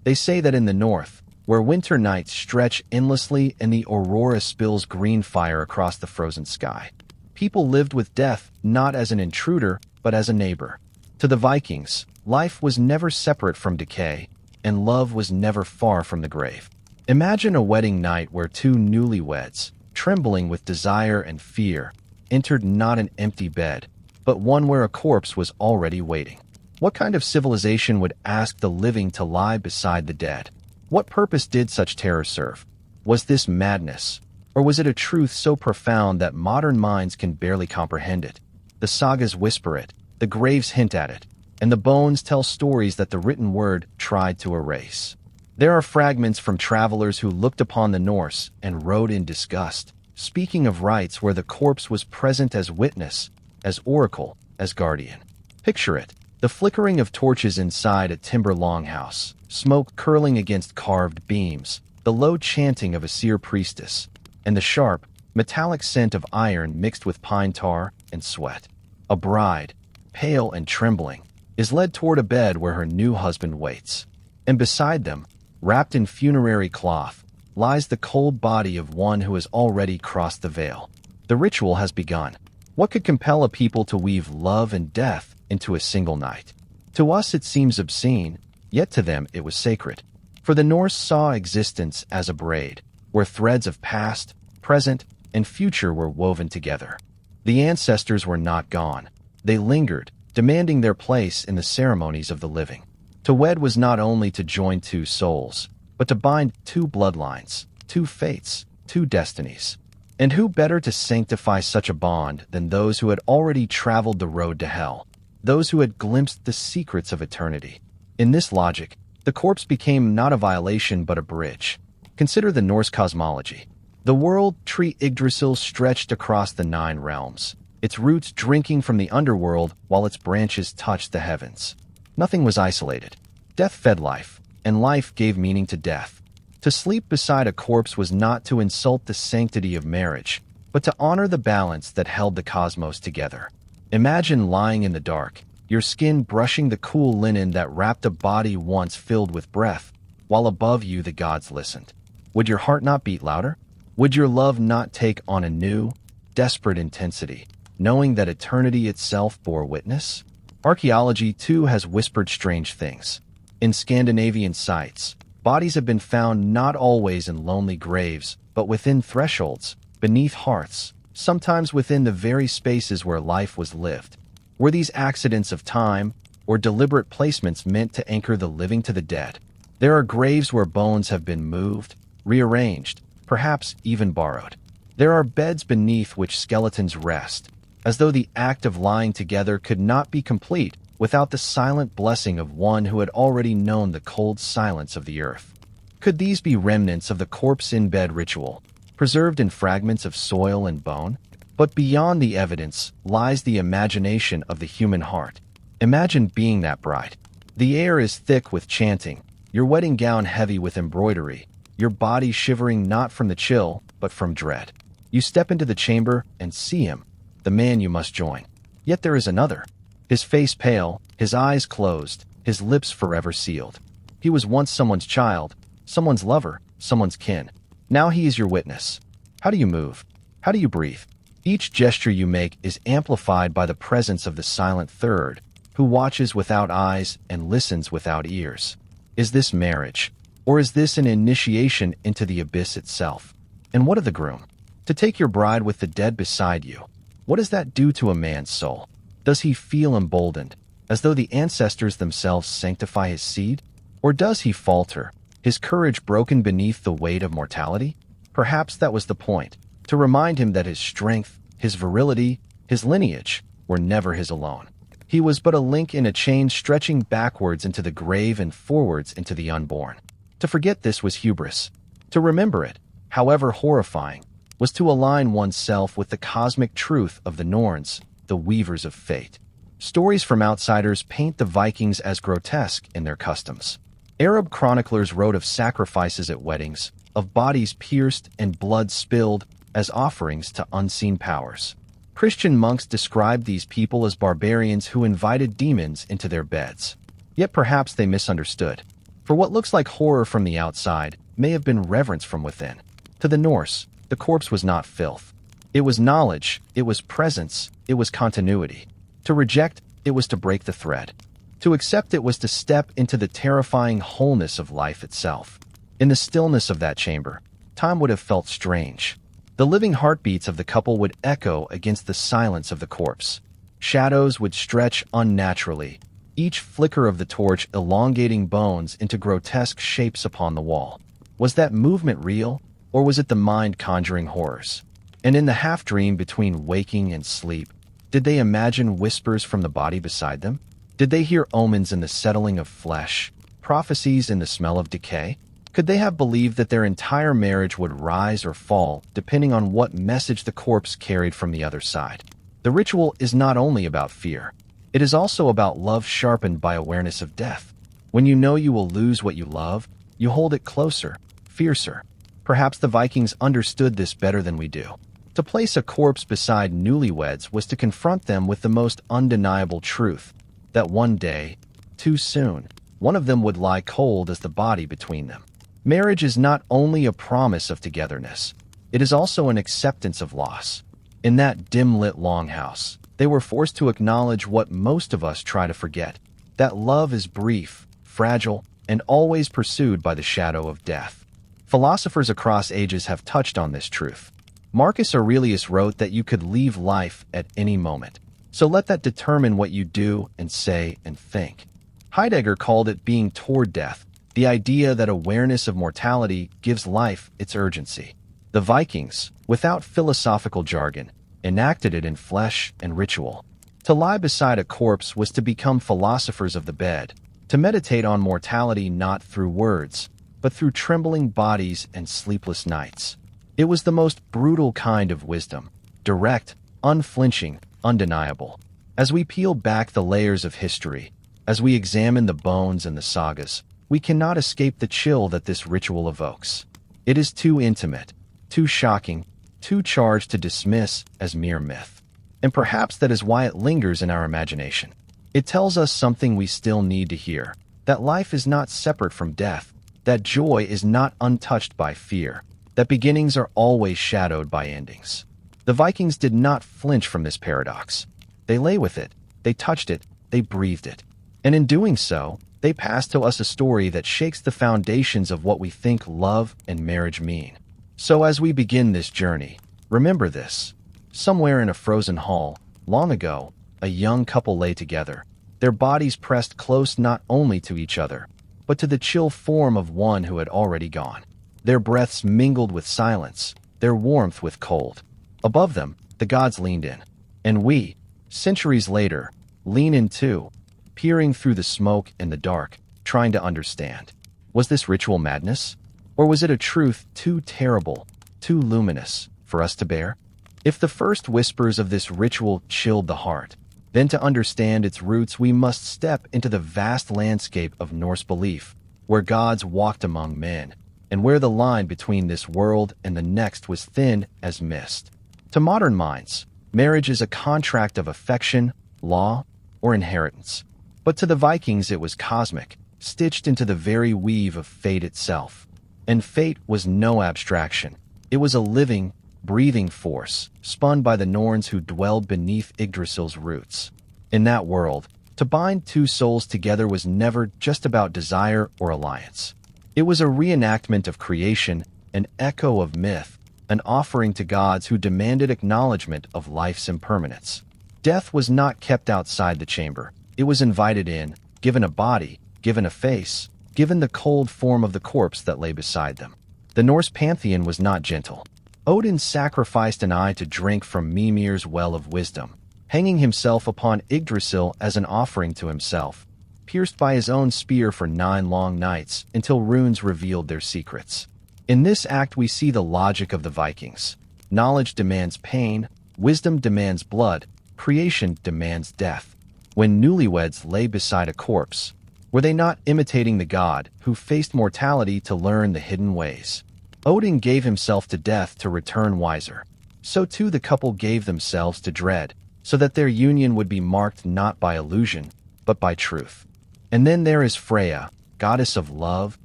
They say that in the north, where winter nights stretch endlessly and the aurora spills green fire across the frozen sky, people lived with death not as an intruder, but as a neighbor. To the Vikings, life was never separate from decay, and love was never far from the grave. Imagine a wedding night where two newlyweds, trembling with desire and fear, entered not an empty bed, but one where a corpse was already waiting. What kind of civilization would ask the living to lie beside the dead? What purpose did such terror serve? Was this madness, or was it a truth so profound that modern minds can barely comprehend it? The sagas whisper it, the graves hint at it, and the bones tell stories that the written word tried to erase. There are fragments from travelers who looked upon the Norse and wrote in disgust, speaking of rites where the corpse was present as witness, as oracle, as guardian. Picture it, the flickering of torches inside a timber longhouse, smoke curling against carved beams, the low chanting of a seer priestess, and the sharp, metallic scent of iron mixed with pine tar and sweat. A bride, pale and trembling, is led toward a bed where her new husband waits. And beside them, wrapped in funerary cloth, lies the cold body of one who has already crossed the veil. The ritual has begun. What could compel a people to weave love and death into a single night? To us it seems obscene, yet to them it was sacred. For the Norse saw existence as a braid, where threads of past, present, and future were woven together. The ancestors were not gone. They lingered, demanding their place in the ceremonies of the living. To wed was not only to join two souls, but to bind two bloodlines, two fates, two destinies. And who better to sanctify such a bond than those who had already traveled the road to hell, those who had glimpsed the secrets of eternity? In this logic, the corpse became not a violation but a bridge. Consider the Norse cosmology. The world tree Yggdrasil stretched across the 9 realms, its roots drinking from the underworld while its branches touched the heavens. Nothing was isolated. Death fed life, and life gave meaning to death. To sleep beside a corpse was not to insult the sanctity of marriage, but to honor the balance that held the cosmos together. Imagine lying in the dark, your skin brushing the cool linen that wrapped a body once filled with breath, while above you the gods listened. Would your heart not beat louder? Would your love not take on a new, desperate intensity, knowing that eternity itself bore witness? Archaeology, too, has whispered strange things. In Scandinavian sites, bodies have been found not always in lonely graves, but within thresholds, beneath hearths, sometimes within the very spaces where life was lived. Were these accidents of time, or deliberate placements meant to anchor the living to the dead? There are graves where bones have been moved, rearranged, perhaps even borrowed. There are beds beneath which skeletons rest, as though the act of lying together could not be complete without the silent blessing of one who had already known the cold silence of the earth. Could these be remnants of the corpse-in-bed ritual, preserved in fragments of soil and bone? But beyond the evidence lies the imagination of the human heart. Imagine being that bride. The air is thick with chanting, your wedding gown heavy with embroidery, your body shivering not from the chill, but from dread. You step into the chamber and see him, the man you must join. Yet there is another. His face pale, his eyes closed, his lips forever sealed. He was once someone's child, someone's lover, someone's kin. Now he is your witness. How do you move? How do you breathe? Each gesture you make is amplified by the presence of the silent third, who watches without eyes and listens without ears. Is this marriage? Or is this an initiation into the abyss itself? And what of the groom? To take your bride with the dead beside you, what does that do to a man's soul? Does he feel emboldened, as though the ancestors themselves sanctify his seed? Or does he falter, his courage broken beneath the weight of mortality? Perhaps that was the point, to remind him that his strength, his virility, his lineage were never his alone. He was but a link in a chain stretching backwards into the grave and forwards into the unborn. To forget this was hubris. To remember it, however horrifying, was to align oneself with the cosmic truth of the Norns, the weavers of fate. Stories from outsiders paint the Vikings as grotesque in their customs. Arab chroniclers wrote of sacrifices at weddings, of bodies pierced and blood spilled as offerings to unseen powers. Christian monks described these people as barbarians who invited demons into their beds. Yet perhaps they misunderstood. For what looks like horror from the outside may have been reverence from within. To the Norse, the corpse was not filth. It was knowledge, it was presence, it was continuity. To reject, it was to break the thread. To accept, it was to step into the terrifying wholeness of life itself. In the stillness of that chamber, time would have felt strange. The living heartbeats of the couple would echo against the silence of the corpse. Shadows would stretch unnaturally, each flicker of the torch elongating bones into grotesque shapes upon the wall. Was that movement real, or was it the mind conjuring horrors? And in the half-dream between waking and sleep, did they imagine whispers from the body beside them? Did they hear omens in the settling of flesh, prophecies in the smell of decay? Could they have believed that their entire marriage would rise or fall depending on what message the corpse carried from the other side? The ritual is not only about fear. It is also about love sharpened by awareness of death. When you know you will lose what you love, you hold it closer, fiercer. Perhaps the Vikings understood this better than we do. To place a corpse beside newlyweds was to confront them with the most undeniable truth, that one day, too soon, one of them would lie cold as the body between them. Marriage is not only a promise of togetherness, it is also an acceptance of loss. In that dim-lit longhouse, they were forced to acknowledge what most of us try to forget, that love is brief, fragile, and always pursued by the shadow of death. Philosophers across ages have touched on this truth. Marcus Aurelius wrote that you could leave life at any moment, so let that determine what you do and say and think. Heidegger called it being toward death, the idea that awareness of mortality gives life its urgency. The Vikings, without philosophical jargon, enacted it in flesh and ritual. To lie beside a corpse was to become philosophers of the bed, to meditate on mortality not through words, but through trembling bodies and sleepless nights. It was the most brutal kind of wisdom, direct, unflinching, undeniable. As we peel back the layers of history, as we examine the bones and the sagas, we cannot escape the chill that this ritual evokes. It is too intimate, too shocking, too charged to dismiss as mere myth. And perhaps that is why it lingers in our imagination. It tells us something we still need to hear, that life is not separate from death, that joy is not untouched by fear, that beginnings are always shadowed by endings. The Vikings did not flinch from this paradox. They lay with it, they touched it, they breathed it. And in doing so, they passed to us a story that shakes the foundations of what we think love and marriage mean. So as we begin this journey, remember this. Somewhere in a frozen hall, long ago, a young couple lay together, their bodies pressed close not only to each other, but to the chill form of one who had already gone. Their breaths mingled with silence, their warmth with cold. Above them, the gods leaned in. And we, centuries later, lean in too, peering through the smoke and the dark, trying to understand. Was this ritual madness? Or was it a truth too terrible, too luminous, for us to bear? If the first whispers of this ritual chilled the heart, then to understand its roots we must step into the vast landscape of Norse belief, where gods walked among men, and where the line between this world and the next was thin as mist. To modern minds, marriage is a contract of affection, law, or inheritance. But to the Vikings it was cosmic, stitched into the very weave of fate itself. And fate was no abstraction. It was a living, breathing force, spun by the Norns who dwelled beneath Yggdrasil's roots. In that world, to bind two souls together was never just about desire or alliance. It was a reenactment of creation, an echo of myth, an offering to gods who demanded acknowledgement of life's impermanence. Death was not kept outside the chamber. It was invited in, given a body, given a face, given the cold form of the corpse that lay beside them. The Norse pantheon was not gentle. Odin sacrificed an eye to drink from Mimir's well of wisdom, hanging himself upon Yggdrasil as an offering to himself, pierced by his own spear for 9 long nights until runes revealed their secrets. In this act we see the logic of the Vikings. Knowledge demands pain, wisdom demands blood, creation demands death. When newlyweds lay beside a corpse, were they not imitating the god who faced mortality to learn the hidden ways? Odin gave himself to death to return wiser. So too the couple gave themselves to dread, so that their union would be marked not by illusion, but by truth. And then there is Freya, goddess of love,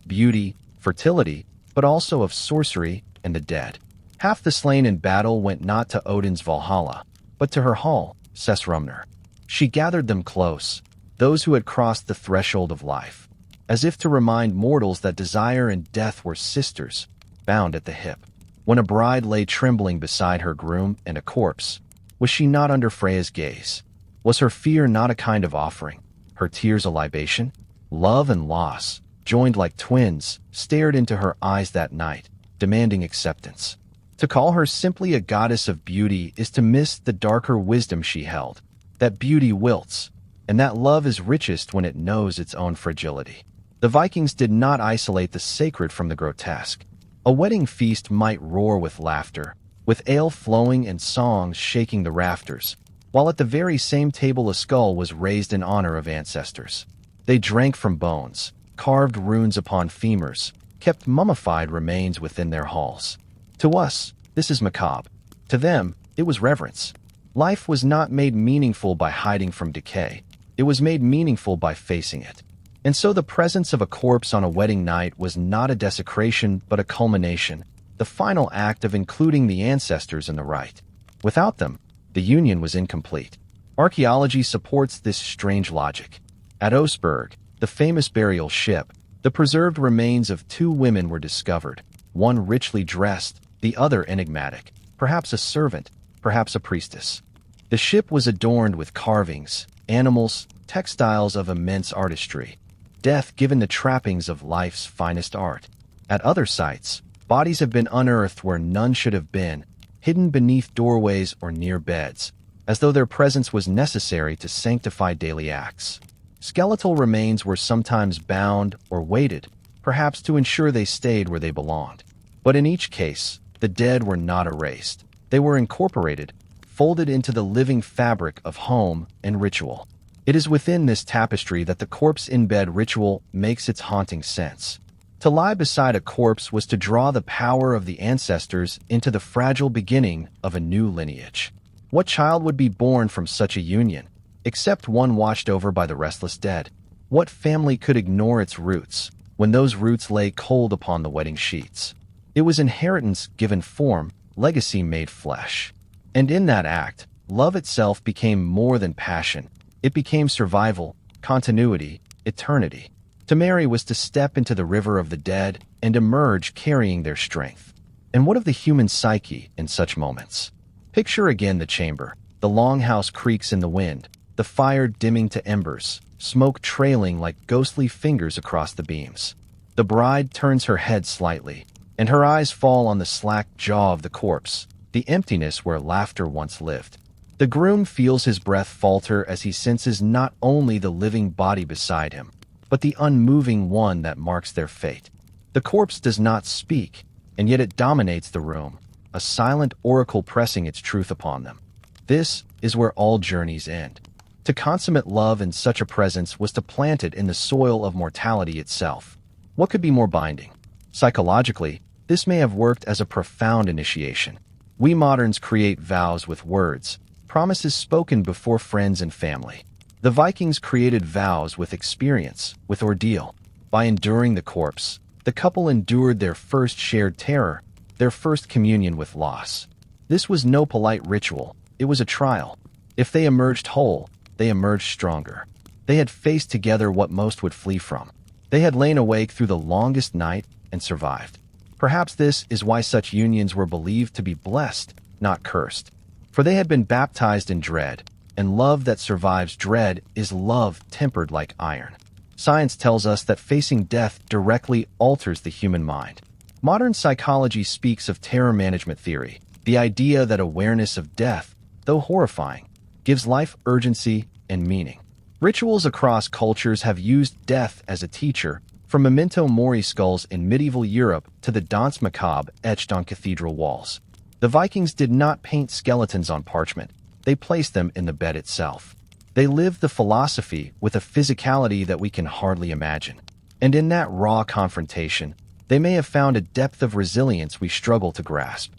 beauty, fertility, but also of sorcery and the dead. Half the slain in battle went not to Odin's Valhalla, but to her hall, Sessrumnir. She gathered them close, those who had crossed the threshold of life, as if to remind mortals that desire and death were sisters, bound at the hip. When a bride lay trembling beside her groom and a corpse, was she not under Freya's gaze? Was her fear not a kind of offering, her tears a libation? Love and loss, joined like twins, stared into her eyes that night, demanding acceptance. To call her simply a goddess of beauty is to miss the darker wisdom she held, that beauty wilts, and that love is richest when it knows its own fragility. The Vikings did not isolate the sacred from the grotesque. A wedding feast might roar with laughter, with ale flowing and songs shaking the rafters, while at the very same table a skull was raised in honor of ancestors. They drank from bones, carved runes upon femurs, kept mummified remains within their halls. To us, this is macabre. To them, it was reverence. Life was not made meaningful by hiding from decay. It was made meaningful by facing it. And so the presence of a corpse on a wedding night was not a desecration but a culmination, the final act of including the ancestors in the rite. Without them, the union was incomplete. Archaeology supports this strange logic. At Oseberg, the famous burial ship, the preserved remains of two women were discovered, one richly dressed, the other enigmatic, perhaps a servant, perhaps a priestess. The ship was adorned with carvings, animals, textiles of immense artistry, death given the trappings of life's finest art. At other sites, bodies have been unearthed where none should have been, hidden beneath doorways or near beds, as though their presence was necessary to sanctify daily acts. Skeletal remains were sometimes bound or weighted, perhaps to ensure they stayed where they belonged. But in each case, the dead were not erased. They were incorporated, folded into the living fabric of home and ritual. It is within this tapestry that the corpse-in-bed ritual makes its haunting sense. To lie beside a corpse was to draw the power of the ancestors into the fragile beginning of a new lineage. What child would be born from such a union, except one watched over by the restless dead? What family could ignore its roots when those roots lay cold upon the wedding sheets? It was inheritance given form, legacy made flesh. And in that act, love itself became more than passion. It became survival, continuity, eternity. To marry was to step into the river of the dead and emerge carrying their strength. And what of the human psyche in such moments? Picture again the chamber. The longhouse creaks in the wind, the fire dimming to embers, smoke trailing like ghostly fingers across the beams. The bride turns her head slightly, and her eyes fall on the slack jaw of the corpse, the emptiness where laughter once lived. The groom feels his breath falter as he senses not only the living body beside him, but the unmoving one that marks their fate. The corpse does not speak, and yet it dominates the room, a silent oracle pressing its truth upon them. This is where all journeys end. To consummate love in such a presence was to plant it in the soil of mortality itself. What could be more binding? Psychologically, this may have worked as a profound initiation. We moderns create vows with words, promises spoken before friends and family. The Vikings created vows with experience, with ordeal. By enduring the corpse, the couple endured their first shared terror, their first communion with loss. This was no polite ritual, it was a trial. If they emerged whole, they emerged stronger. They had faced together what most would flee from. They had lain awake through the longest night and survived. Perhaps this is why such unions were believed to be blessed, not cursed. For they had been baptized in dread, and love that survives dread is love tempered like iron. Science tells us that facing death directly alters the human mind. Modern psychology speaks of terror management theory, the idea that awareness of death, though horrifying, gives life urgency and meaning. Rituals across cultures have used death as a teacher, from memento mori skulls in medieval Europe to the danse macabre etched on cathedral walls. The Vikings did not paint skeletons on parchment, they placed them in the bed itself. They lived the philosophy with a physicality that we can hardly imagine. And in that raw confrontation, they may have found a depth of resilience we struggle to grasp.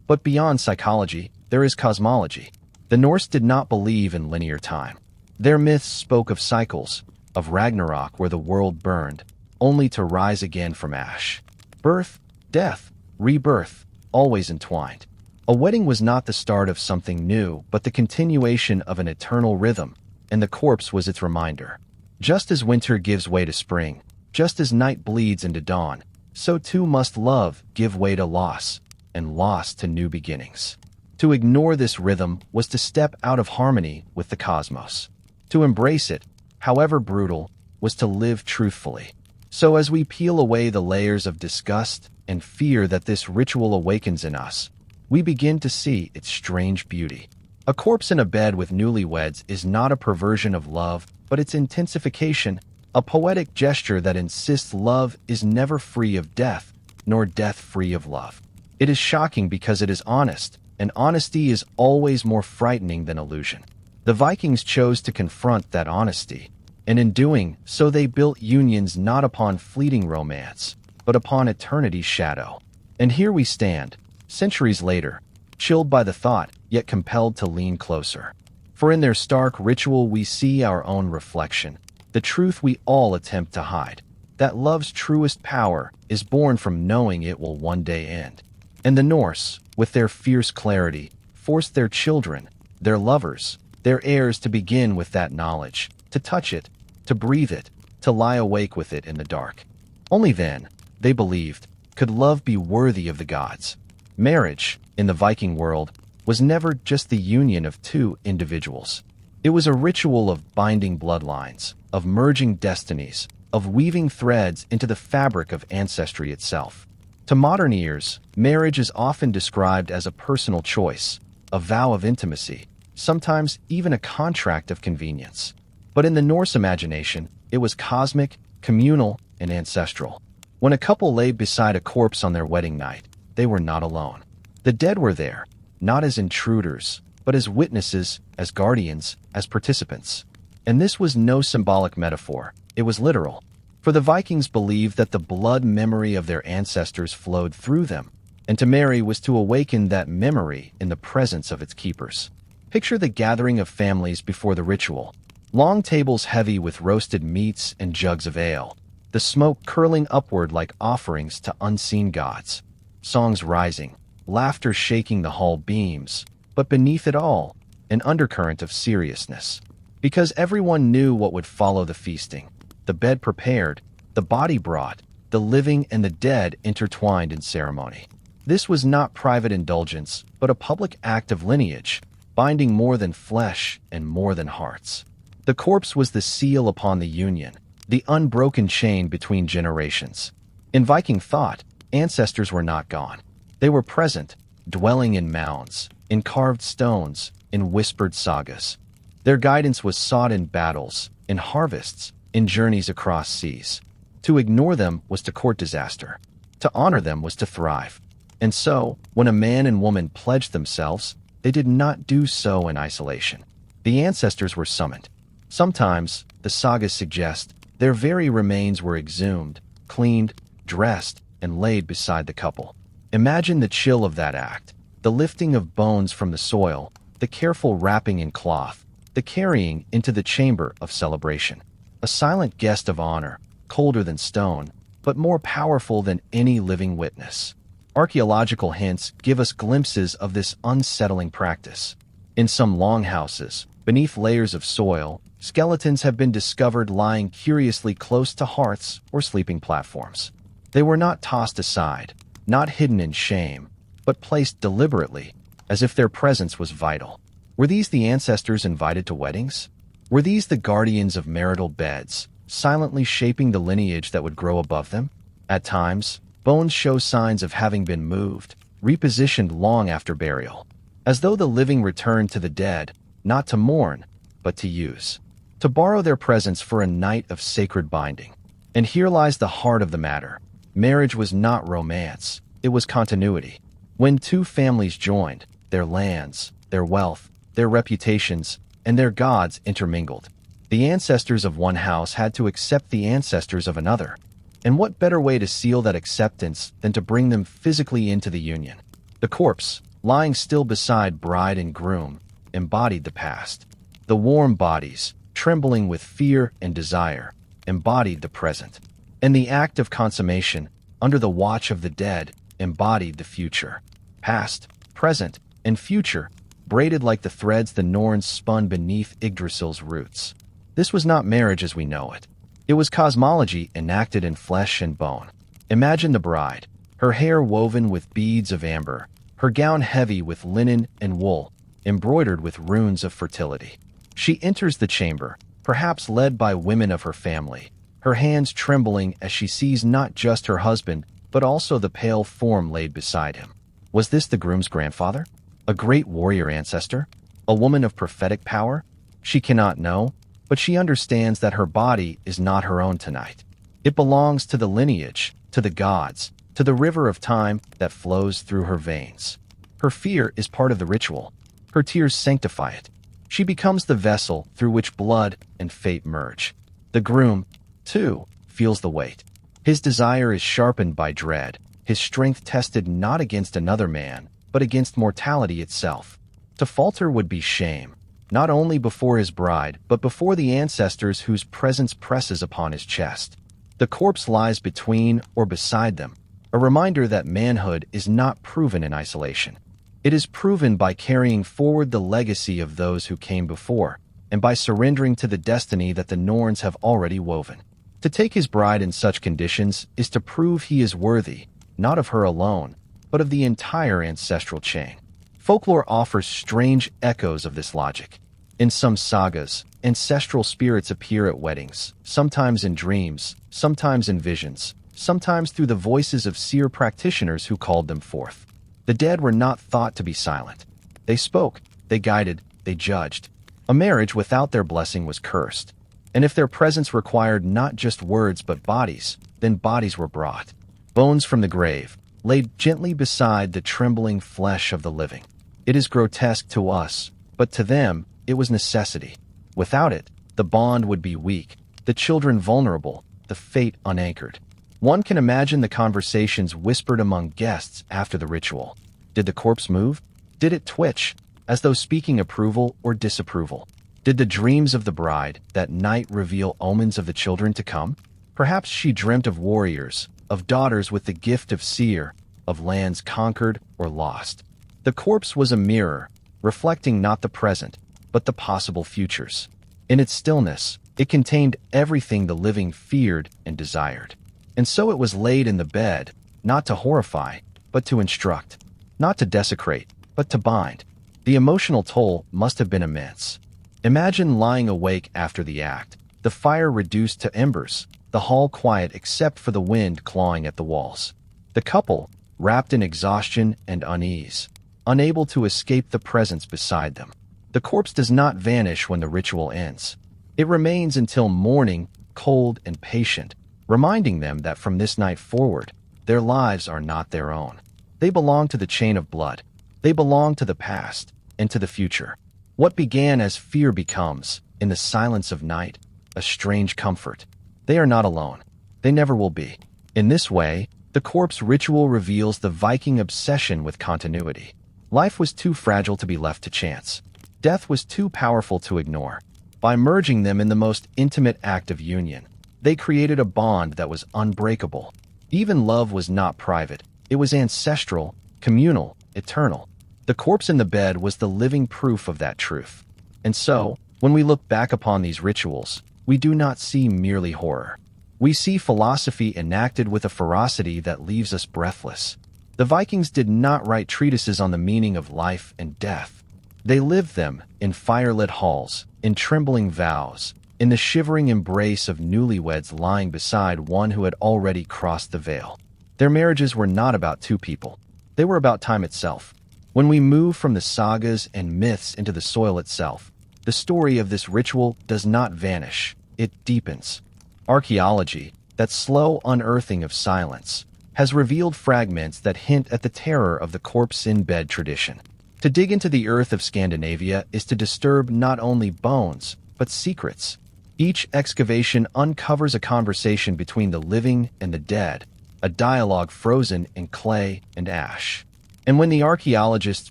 But beyond psychology, there is cosmology. The Norse did not believe in linear time. Their myths spoke of cycles, of Ragnarok where the world burned, only to rise again from ash. Birth, death, rebirth, always entwined. A wedding was not the start of something new, but the continuation of an eternal rhythm, and the corpse was its reminder. Just as winter gives way to spring, just as night bleeds into dawn, so too must love give way to loss, and loss to new beginnings. To ignore this rhythm was to step out of harmony with the cosmos. To embrace it, however brutal, was to live truthfully. So as we peel away the layers of disgust and fear that this ritual awakens in us, we begin to see its strange beauty. A corpse in a bed with newlyweds is not a perversion of love, but its intensification, a poetic gesture that insists love is never free of death, nor death free of love. It is shocking because it is honest, and honesty is always more frightening than illusion. The Vikings chose to confront that honesty, and in doing so they built unions not upon fleeting romance, but upon eternity's shadow. And here we stand, centuries later, chilled by the thought, yet compelled to lean closer. For in their stark ritual we see our own reflection, the truth we all attempt to hide, that love's truest power is born from knowing it will one day end. And the Norse, with their fierce clarity, forced their children, their lovers, their heirs to begin with that knowledge, to touch it, to breathe it, to lie awake with it in the dark. Only then, they believed, could love be worthy of the gods. Marriage, in the Viking world, was never just the union of two individuals. It was a ritual of binding bloodlines, of merging destinies, of weaving threads into the fabric of ancestry itself. To modern ears, marriage is often described as a personal choice, a vow of intimacy, sometimes even a contract of convenience. But in the Norse imagination, it was cosmic, communal, and ancestral. When a couple lay beside a corpse on their wedding night, they were not alone. The dead were there, not as intruders, but as witnesses, as guardians, as participants. And this was no symbolic metaphor, it was literal. For the Vikings believed that the blood memory of their ancestors flowed through them, and to marry was to awaken that memory in the presence of its keepers. Picture the gathering of families before the ritual. Long tables heavy with roasted meats and jugs of ale, the smoke curling upward like offerings to unseen gods. Songs rising, laughter shaking the hall beams, but beneath it all, an undercurrent of seriousness. Because everyone knew what would follow the feasting. The bed prepared, the body brought, the living and the dead intertwined in ceremony. This was not private indulgence, but a public act of lineage, binding more than flesh and more than hearts. The corpse was the seal upon the union, the unbroken chain between generations. In Viking thought, ancestors were not gone. They were present, dwelling in mounds, in carved stones, in whispered sagas. Their guidance was sought in battles, in harvests, in journeys across seas. To ignore them was to court disaster. To honor them was to thrive. And so, when a man and woman pledged themselves, they did not do so in isolation. The ancestors were summoned. Sometimes, the sagas suggest, their very remains were exhumed, cleaned, dressed, and laid beside the couple. Imagine the chill of that act, the lifting of bones from the soil, the careful wrapping in cloth, the carrying into the chamber of celebration. A silent guest of honor, colder than stone, but more powerful than any living witness. Archaeological hints give us glimpses of this unsettling practice. In some longhouses, beneath layers of soil, skeletons have been discovered lying curiously close to hearths or sleeping platforms. They were not tossed aside, not hidden in shame, but placed deliberately, as if their presence was vital. Were these the ancestors invited to weddings? Were these the guardians of marital beds, silently shaping the lineage that would grow above them? At times, bones show signs of having been moved, repositioned long after burial, as though the living returned to the dead, not to mourn, but to use, to borrow their presence for a night of sacred binding. And here lies the heart of the matter. Marriage was not romance, it was continuity. When two families joined, their lands, their wealth, their reputations, and their gods intermingled. The ancestors of one house had to accept the ancestors of another. And what better way to seal that acceptance than to bring them physically into the union? The corpse, lying still beside bride and groom, embodied the past. The warm bodies, trembling with fear and desire, embodied the present. And the act of consummation, under the watch of the dead, embodied the future. Past, present, and future, braided like the threads the Norns spun beneath Yggdrasil's roots. This was not marriage as we know it. It was cosmology enacted in flesh and bone. Imagine the bride, her hair woven with beads of amber, her gown heavy with linen and wool, embroidered with runes of fertility. She enters the chamber, perhaps led by women of her family, her hands trembling as she sees not just her husband, but also the pale form laid beside him. Was this the groom's grandfather? A great warrior ancestor? A woman of prophetic power? She cannot know, but she understands that her body is not her own tonight. It belongs to the lineage, to the gods, to the river of time that flows through her veins. Her fear is part of the ritual. Her tears sanctify it. She becomes the vessel through which blood and fate merge. The groom, too, feels the weight. His desire is sharpened by dread, his strength tested not against another man, but against mortality itself. To falter would be shame, not only before his bride, but before the ancestors whose presence presses upon his chest. The corpse lies between or beside them, a reminder that manhood is not proven in isolation. It is proven by carrying forward the legacy of those who came before, and by surrendering to the destiny that the Norns have already woven. To take his bride in such conditions is to prove he is worthy, not of her alone, but of the entire ancestral chain. Folklore offers strange echoes of this logic. In some sagas, ancestral spirits appear at weddings, sometimes in dreams, sometimes in visions, sometimes through the voices of seer practitioners who called them forth. The dead were not thought to be silent. They spoke, they guided, they judged. A marriage without their blessing was cursed. And if their presence required not just words but bodies, then bodies were brought. Bones from the grave, laid gently beside the trembling flesh of the living. It is grotesque to us, but to them, it was necessity. Without it, the bond would be weak, the children vulnerable, the fate unanchored. One can imagine the conversations whispered among guests after the ritual. Did the corpse move? Did it twitch, as though speaking approval or disapproval? Did the dreams of the bride that night reveal omens of the children to come? Perhaps she dreamt of warriors, of daughters with the gift of seer, of lands conquered or lost. The corpse was a mirror, reflecting not the present, but the possible futures. In its stillness, it contained everything the living feared and desired. And so it was laid in the bed, not to horrify, but to instruct, not to desecrate, but to bind. The emotional toll must have been immense. Imagine lying awake after the act, the fire reduced to embers, the hall quiet except for the wind clawing at the walls. The couple, wrapped in exhaustion and unease, unable to escape the presence beside them. The corpse does not vanish when the ritual ends. It remains until morning, cold and patient, reminding them that from this night forward, their lives are not their own. They belong to the chain of blood. They belong to the past and to the future. What began as fear becomes, in the silence of night, a strange comfort. They are not alone. They never will be. In this way, the corpse ritual reveals the Viking obsession with continuity. Life was too fragile to be left to chance. Death was too powerful to ignore. By merging them in the most intimate act of union, they created a bond that was unbreakable. Even love was not private. It was ancestral, communal, eternal. The corpse in the bed was the living proof of that truth. And so, when we look back upon these rituals, we do not see merely horror. We see philosophy enacted with a ferocity that leaves us breathless. The Vikings did not write treatises on the meaning of life and death. They lived them in firelit halls, in trembling vows, in the shivering embrace of newlyweds lying beside one who had already crossed the veil. Their marriages were not about two people. They were about time itself. When we move from the sagas and myths into the soil itself, the story of this ritual does not vanish, it deepens. Archaeology, that slow unearthing of silence, has revealed fragments that hint at the terror of the corpse-in-bed tradition. To dig into the earth of Scandinavia is to disturb not only bones, but secrets. Each excavation uncovers a conversation between the living and the dead, a dialogue frozen in clay and ash. And when the archaeologists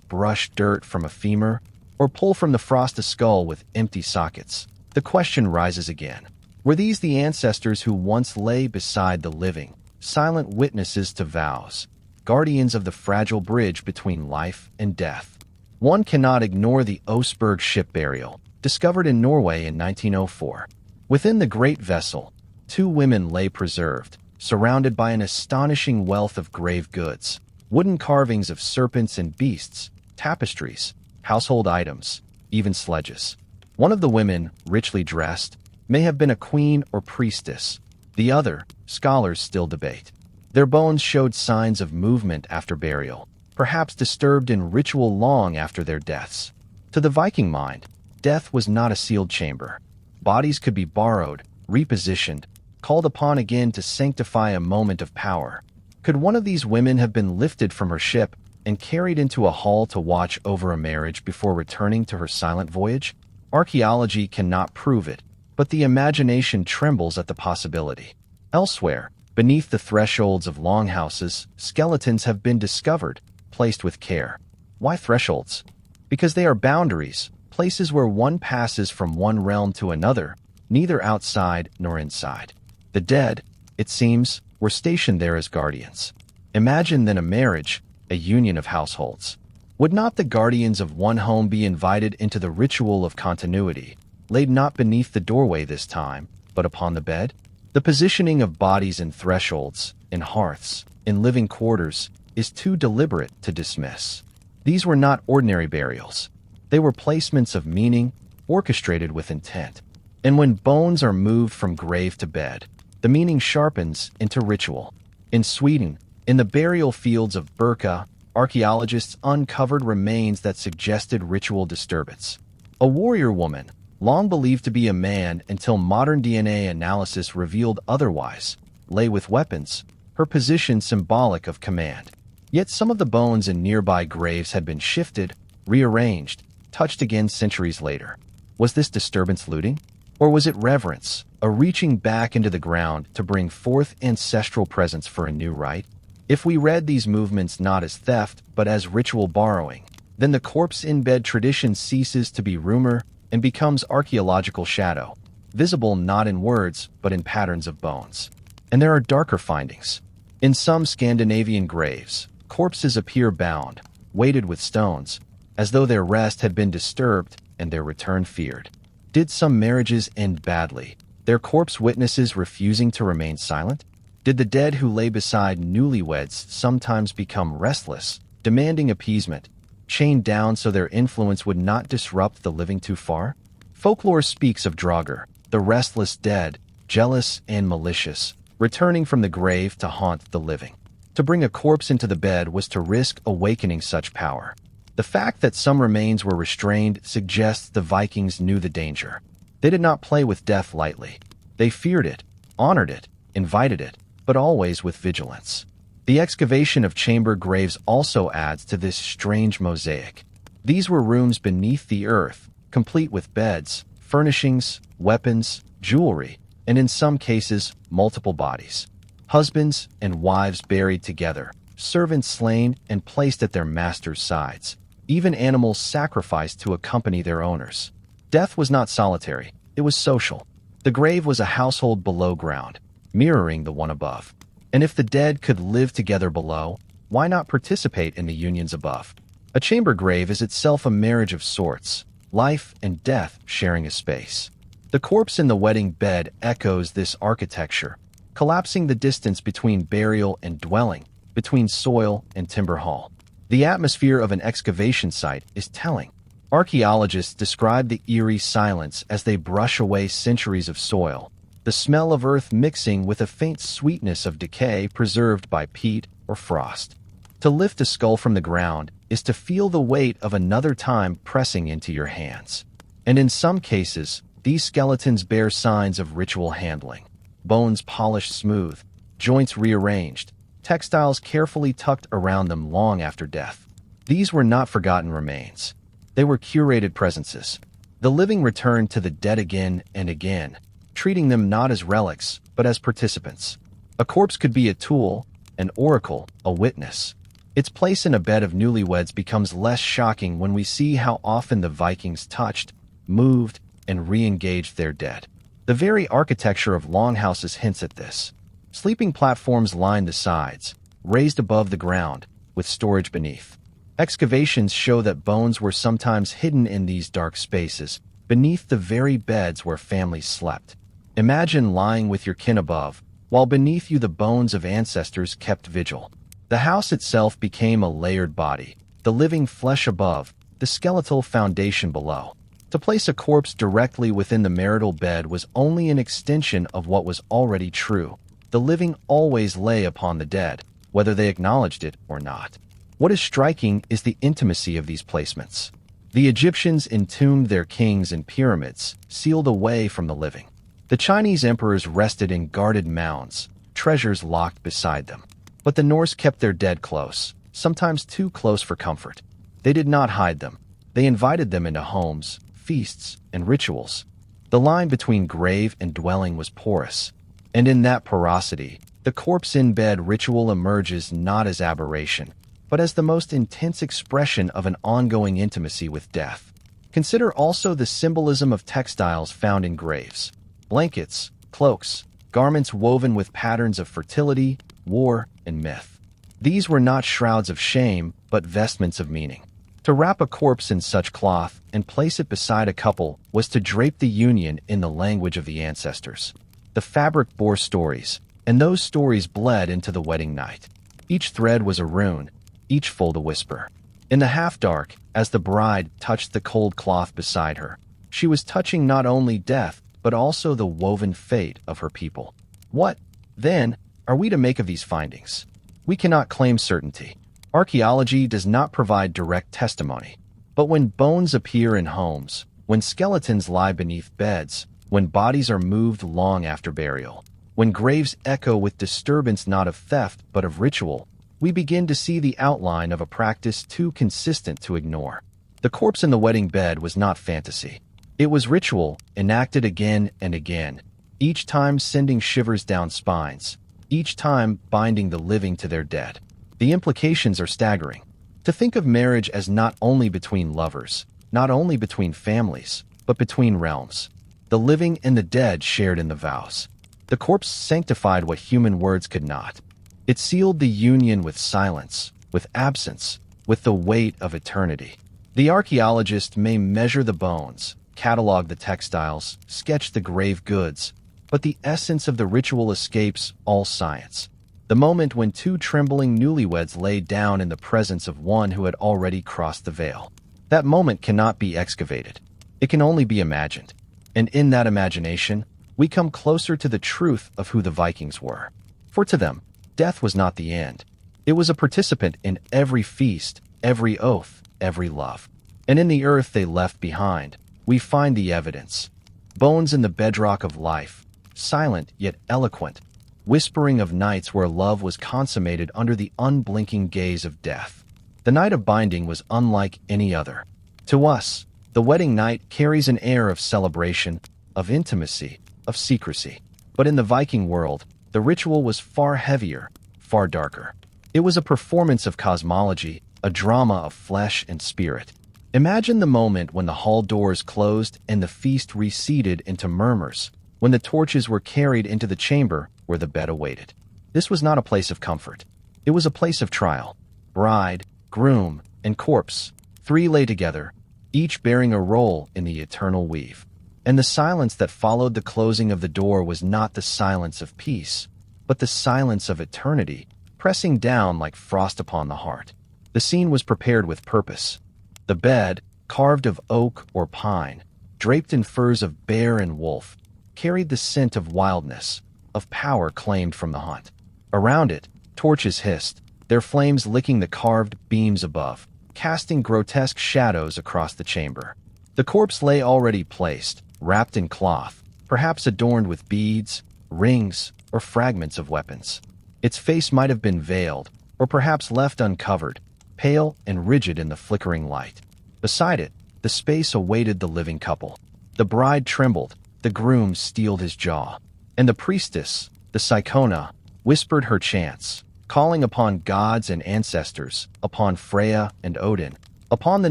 brush dirt from a femur, or pull from the frost a skull with empty sockets, the question rises again. Were these the ancestors who once lay beside the living, silent witnesses to vows, guardians of the fragile bridge between life and death? One cannot ignore the Oseberg ship burial, discovered in Norway in 1904. Within the great vessel, 2 women lay preserved, surrounded by an astonishing wealth of grave goods, wooden carvings of serpents and beasts, tapestries, household items, even sledges. One of the women, richly dressed, may have been a queen or priestess. The other, scholars still debate. Their bones showed signs of movement after burial, perhaps disturbed in ritual long after their deaths. To the Viking mind, death was not a sealed chamber. Bodies could be borrowed, repositioned, called upon again to sanctify a moment of power. Could one of these women have been lifted from her ship and carried into a hall to watch over a marriage before returning to her silent voyage? Archaeology cannot prove it, but the imagination trembles at the possibility. Elsewhere, beneath the thresholds of longhouses, skeletons have been discovered, placed with care. Why thresholds? Because they are boundaries, places where one passes from one realm to another, neither outside nor inside. The dead, it seems, were stationed there as guardians. Imagine then a marriage, a union of households. Would not the guardians of one home be invited into the ritual of continuity, laid not beneath the doorway this time, but upon the bed? The positioning of bodies in thresholds, in hearths, in living quarters, is too deliberate to dismiss. These were not ordinary burials. They were placements of meaning, orchestrated with intent. And when bones are moved from grave to bed, the meaning sharpens into ritual. In Sweden, in the burial fields of Birka, archaeologists uncovered remains that suggested ritual disturbance. A warrior woman, long believed to be a man until modern DNA analysis revealed otherwise, lay with weapons, her position symbolic of command. Yet some of the bones in nearby graves had been shifted, rearranged, touched again centuries later. Was this disturbance looting? Or was it reverence, a reaching back into the ground to bring forth ancestral presence for a new rite? If we read these movements not as theft, but as ritual borrowing, then the corpse-in-bed tradition ceases to be rumor and becomes archaeological shadow, visible not in words, but in patterns of bones. And there are darker findings. In some Scandinavian graves, corpses appear bound, weighted with stones, as though their rest had been disturbed and their return feared. Did some marriages end badly, their corpse witnesses refusing to remain silent? Did the dead who lay beside newlyweds sometimes become restless, demanding appeasement, chained down so their influence would not disrupt the living too far? Folklore speaks of Draugr, the restless dead, jealous and malicious, returning from the grave to haunt the living. To bring a corpse into the bed was to risk awakening such power. The fact that some remains were restrained suggests the Vikings knew the danger. They did not play with death lightly. They feared it, honored it, invited it, but always with vigilance. The excavation of chamber graves also adds to this strange mosaic. These were rooms beneath the earth, complete with beds, furnishings, weapons, jewelry, and in some cases, multiple bodies. Husbands and wives buried together, servants slain and placed at their masters' sides. Even animals sacrificed to accompany their owners. Death was not solitary, it was social. The grave was a household below ground, mirroring the one above. And if the dead could live together below, why not participate in the unions above? A chamber grave is itself a marriage of sorts, life and death sharing a space. The corpse in the wedding bed echoes this architecture, collapsing the distance between burial and dwelling, between soil and timber hall. The atmosphere of an excavation site is telling. Archaeologists describe the eerie silence as they brush away centuries of soil, the smell of earth mixing with a faint sweetness of decay preserved by peat or frost. To lift a skull from the ground is to feel the weight of another time pressing into your hands. And in some cases, these skeletons bear signs of ritual handling. Bones polished smooth, joints rearranged, textiles carefully tucked around them long after death. These were not forgotten remains. They were curated presences. The living returned to the dead again and again, treating them not as relics, but as participants. A corpse could be a tool, an oracle, a witness. Its place in a bed of newlyweds becomes less shocking when we see how often the Vikings touched, moved, and re-engaged their dead. The very architecture of longhouses hints at this. Sleeping platforms line the sides, raised above the ground, with storage beneath. Excavations show that bones were sometimes hidden in these dark spaces, beneath the very beds where families slept. Imagine lying with your kin above, while beneath you the bones of ancestors kept vigil. The house itself became a layered body, the living flesh above, the skeletal foundation below. To place a corpse directly within the marital bed was only an extension of what was already true. The living always lay upon the dead, whether they acknowledged it or not. What is striking is the intimacy of these placements. The Egyptians entombed their kings in pyramids, sealed away from the living. The Chinese emperors rested in guarded mounds, treasures locked beside them. But the Norse kept their dead close, sometimes too close for comfort. They did not hide them. They invited them into homes, feasts, and rituals. The line between grave and dwelling was porous. And in that porosity, the corpse-in-bed ritual emerges not as aberration, but as the most intense expression of an ongoing intimacy with death. Consider also the symbolism of textiles found in graves. Blankets, cloaks, garments woven with patterns of fertility, war, and myth. These were not shrouds of shame, but vestments of meaning. To wrap a corpse in such cloth and place it beside a couple was to drape the union in the language of the ancestors. The fabric bore stories, and those stories bled into the wedding night. Each thread was a rune, each fold a whisper. In the half-dark, as the bride touched the cold cloth beside her, she was touching not only death, but also the woven fate of her people. What, then, are we to make of these findings? We cannot claim certainty. Archaeology does not provide direct testimony. But when bones appear in homes, when skeletons lie beneath beds, when bodies are moved long after burial, when graves echo with disturbance not of theft but of ritual, we begin to see the outline of a practice too consistent to ignore. The corpse in the wedding bed was not fantasy. It was ritual, enacted again and again, each time sending shivers down spines, each time binding the living to their dead. The implications are staggering. To think of marriage as not only between lovers, not only between families, but between realms. The living and the dead shared in the vows. The corpse sanctified what human words could not. It sealed the union with silence, with absence, with the weight of eternity. The archaeologist may measure the bones, catalog the textiles, sketch the grave goods, but the essence of the ritual escapes all science. The moment when two trembling newlyweds lay down in the presence of one who had already crossed the veil. That moment cannot be excavated. It can only be imagined. And in that imagination, we come closer to the truth of who the Vikings were. For to them, death was not the end. It was a participant in every feast, every oath, every love. And in the earth they left behind, we find the evidence. Bones in the bedrock of life, silent yet eloquent, whispering of nights where love was consummated under the unblinking gaze of death. The night of binding was unlike any other. To us, the wedding night carries an air of celebration, of intimacy, of secrecy. But in the Viking world, the ritual was far heavier, far darker. It was a performance of cosmology, a drama of flesh and spirit. Imagine the moment when the hall doors closed and the feast receded into murmurs, when the torches were carried into the chamber where the bed awaited. This was not a place of comfort. It was a place of trial. Bride, groom, and corpse, three lay together, each bearing a role in the eternal weave. And the silence that followed the closing of the door was not the silence of peace, but the silence of eternity, pressing down like frost upon the heart. The scene was prepared with purpose. The bed, carved of oak or pine, draped in furs of bear and wolf, carried the scent of wildness, of power claimed from the hunt. Around it, torches hissed, their flames licking the carved beams above, casting grotesque shadows across the chamber. The corpse lay already placed, wrapped in cloth, perhaps adorned with beads, rings, or fragments of weapons. Its face might have been veiled, or perhaps left uncovered, pale and rigid in the flickering light. Beside it, the space awaited the living couple. The bride trembled, the groom steeled his jaw, and the priestess, the Psychona, whispered her chants, calling upon gods and ancestors, upon Freya and Odin, upon the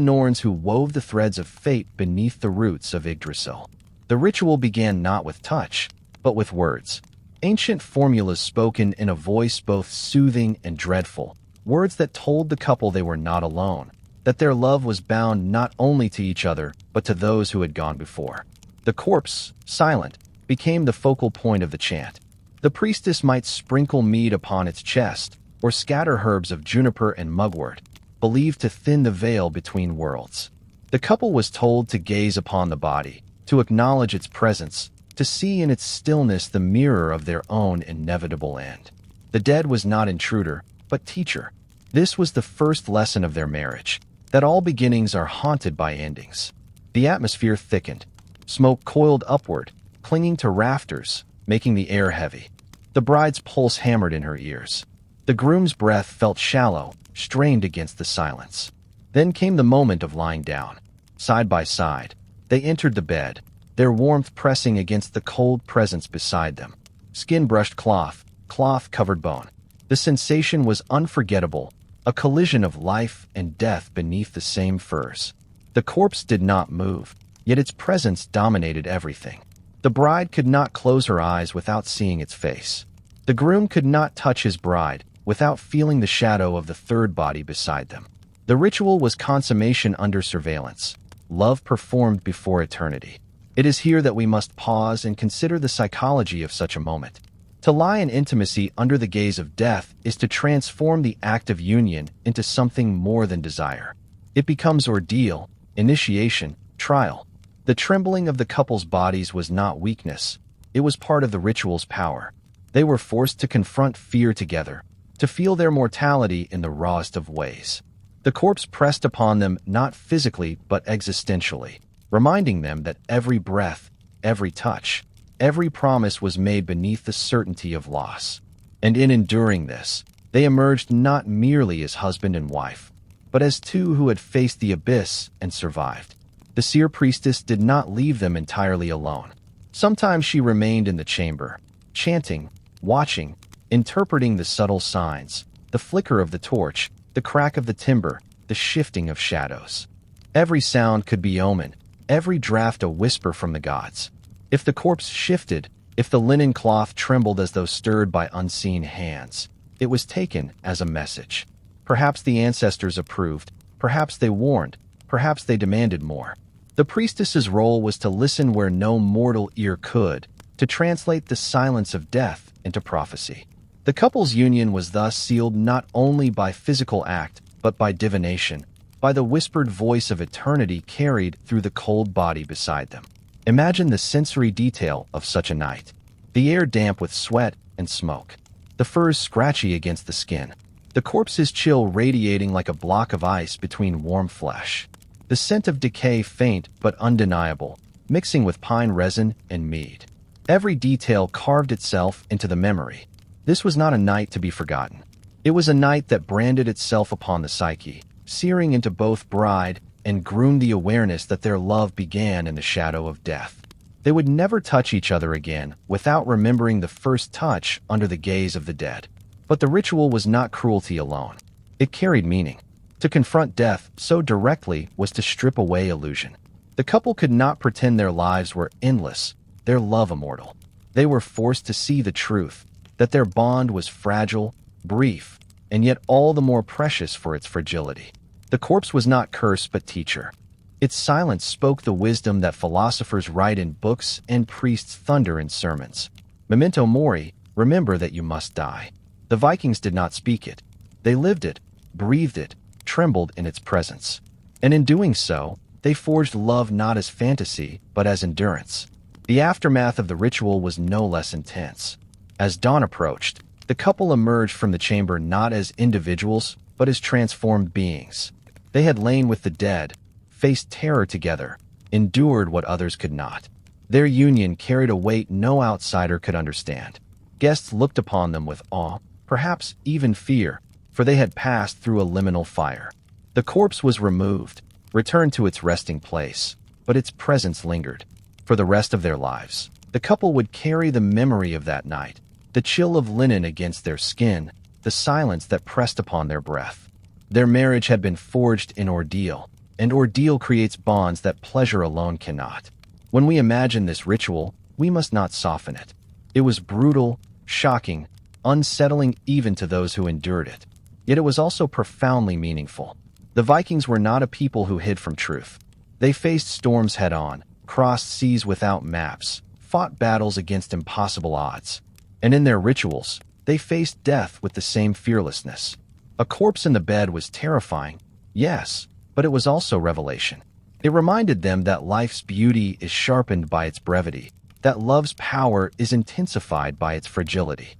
Norns who wove the threads of fate beneath the roots of Yggdrasil. The ritual began not with touch, but with words. Ancient formulas spoken in a voice both soothing and dreadful, words that told the couple they were not alone, that their love was bound not only to each other, but to those who had gone before. The corpse, silent, became the focal point of the chant. The priestess might sprinkle mead upon its chest, or scatter herbs of juniper and mugwort, believed to thin the veil between worlds. The couple was told to gaze upon the body, to acknowledge its presence, to see in its stillness the mirror of their own inevitable end. The dead was not intruder, but teacher. This was the first lesson of their marriage, that all beginnings are haunted by endings. The atmosphere thickened. Smoke coiled upward, clinging to rafters, making the air heavy. The bride's pulse hammered in her ears. The groom's breath felt shallow, strained against the silence. Then came the moment of lying down. Side by side, they entered the bed, their warmth pressing against the cold presence beside them. Skin-brushed cloth, cloth-covered bone. The sensation was unforgettable, a collision of life and death beneath the same furs. The corpse did not move, yet its presence dominated everything. The bride could not close her eyes without seeing its face. The groom could not touch his bride without feeling the shadow of the third body beside them. The ritual was consummation under surveillance, love performed before eternity. It is here that we must pause and consider the psychology of such a moment. To lie in intimacy under the gaze of death is to transform the act of union into something more than desire. It becomes ordeal, initiation, trial. The trembling of the couple's bodies was not weakness. It was part of the ritual's power. They were forced to confront fear together, to feel their mortality in the rawest of ways. The corpse pressed upon them not physically but existentially, reminding them that every breath, every touch, every promise was made beneath the certainty of loss. And in enduring this, they emerged not merely as husband and wife, but as two who had faced the abyss and survived. The seer priestess did not leave them entirely alone. Sometimes she remained in the chamber, chanting, watching, interpreting the subtle signs, the flicker of the torch, the crack of the timber, the shifting of shadows. Every sound could be omen, every draft a whisper from the gods. If the corpse shifted, if the linen cloth trembled as though stirred by unseen hands, it was taken as a message. Perhaps the ancestors approved, perhaps they warned, perhaps they demanded more. The priestess's role was to listen where no mortal ear could, to translate the silence of death into prophecy. The couple's union was thus sealed not only by physical act, but by divination, by the whispered voice of eternity carried through the cold body beside them. Imagine the sensory detail of such a night. The air damp with sweat and smoke. The furs scratchy against the skin. The corpse's chill radiating like a block of ice between warm flesh. The scent of decay faint but undeniable, mixing with pine resin and mead. Every detail carved itself into the memory. This was not a night to be forgotten. It was a night that branded itself upon the psyche, searing into both bride and groom the awareness that their love began in the shadow of death. They would never touch each other again without remembering the first touch under the gaze of the dead. But the ritual was not cruelty alone. It carried meaning. To confront death so directly was to strip away illusion. The couple could not pretend their lives were endless, their love immortal. They were forced to see the truth, that their bond was fragile, brief, and yet all the more precious for its fragility. The corpse was not curse but teacher. Its silence spoke the wisdom that philosophers write in books and priests thunder in sermons. Memento mori, remember that you must die. The Vikings did not speak it. They lived it, breathed it, trembled in its presence. And in doing so, they forged love not as fantasy, but as endurance. The aftermath of the ritual was no less intense. As dawn approached, the couple emerged from the chamber not as individuals, but as transformed beings. They had lain with the dead, faced terror together, endured what others could not. Their union carried a weight no outsider could understand. Guests looked upon them with awe, perhaps even fear, for they had passed through a liminal fire. The corpse was removed, returned to its resting place, but its presence lingered. For the rest of their lives, the couple would carry the memory of that night, the chill of linen against their skin, the silence that pressed upon their breath. Their marriage had been forged in ordeal, and ordeal creates bonds that pleasure alone cannot. When we imagine this ritual, we must not soften it. It was brutal, shocking, unsettling even to those who endured it. Yet it was also profoundly meaningful. The Vikings were not a people who hid from truth. They faced storms head-on, crossed seas without maps, fought battles against impossible odds. And in their rituals, they faced death with the same fearlessness. A corpse in the bed was terrifying, yes, but it was also revelation. It reminded them that life's beauty is sharpened by its brevity, that love's power is intensified by its fragility.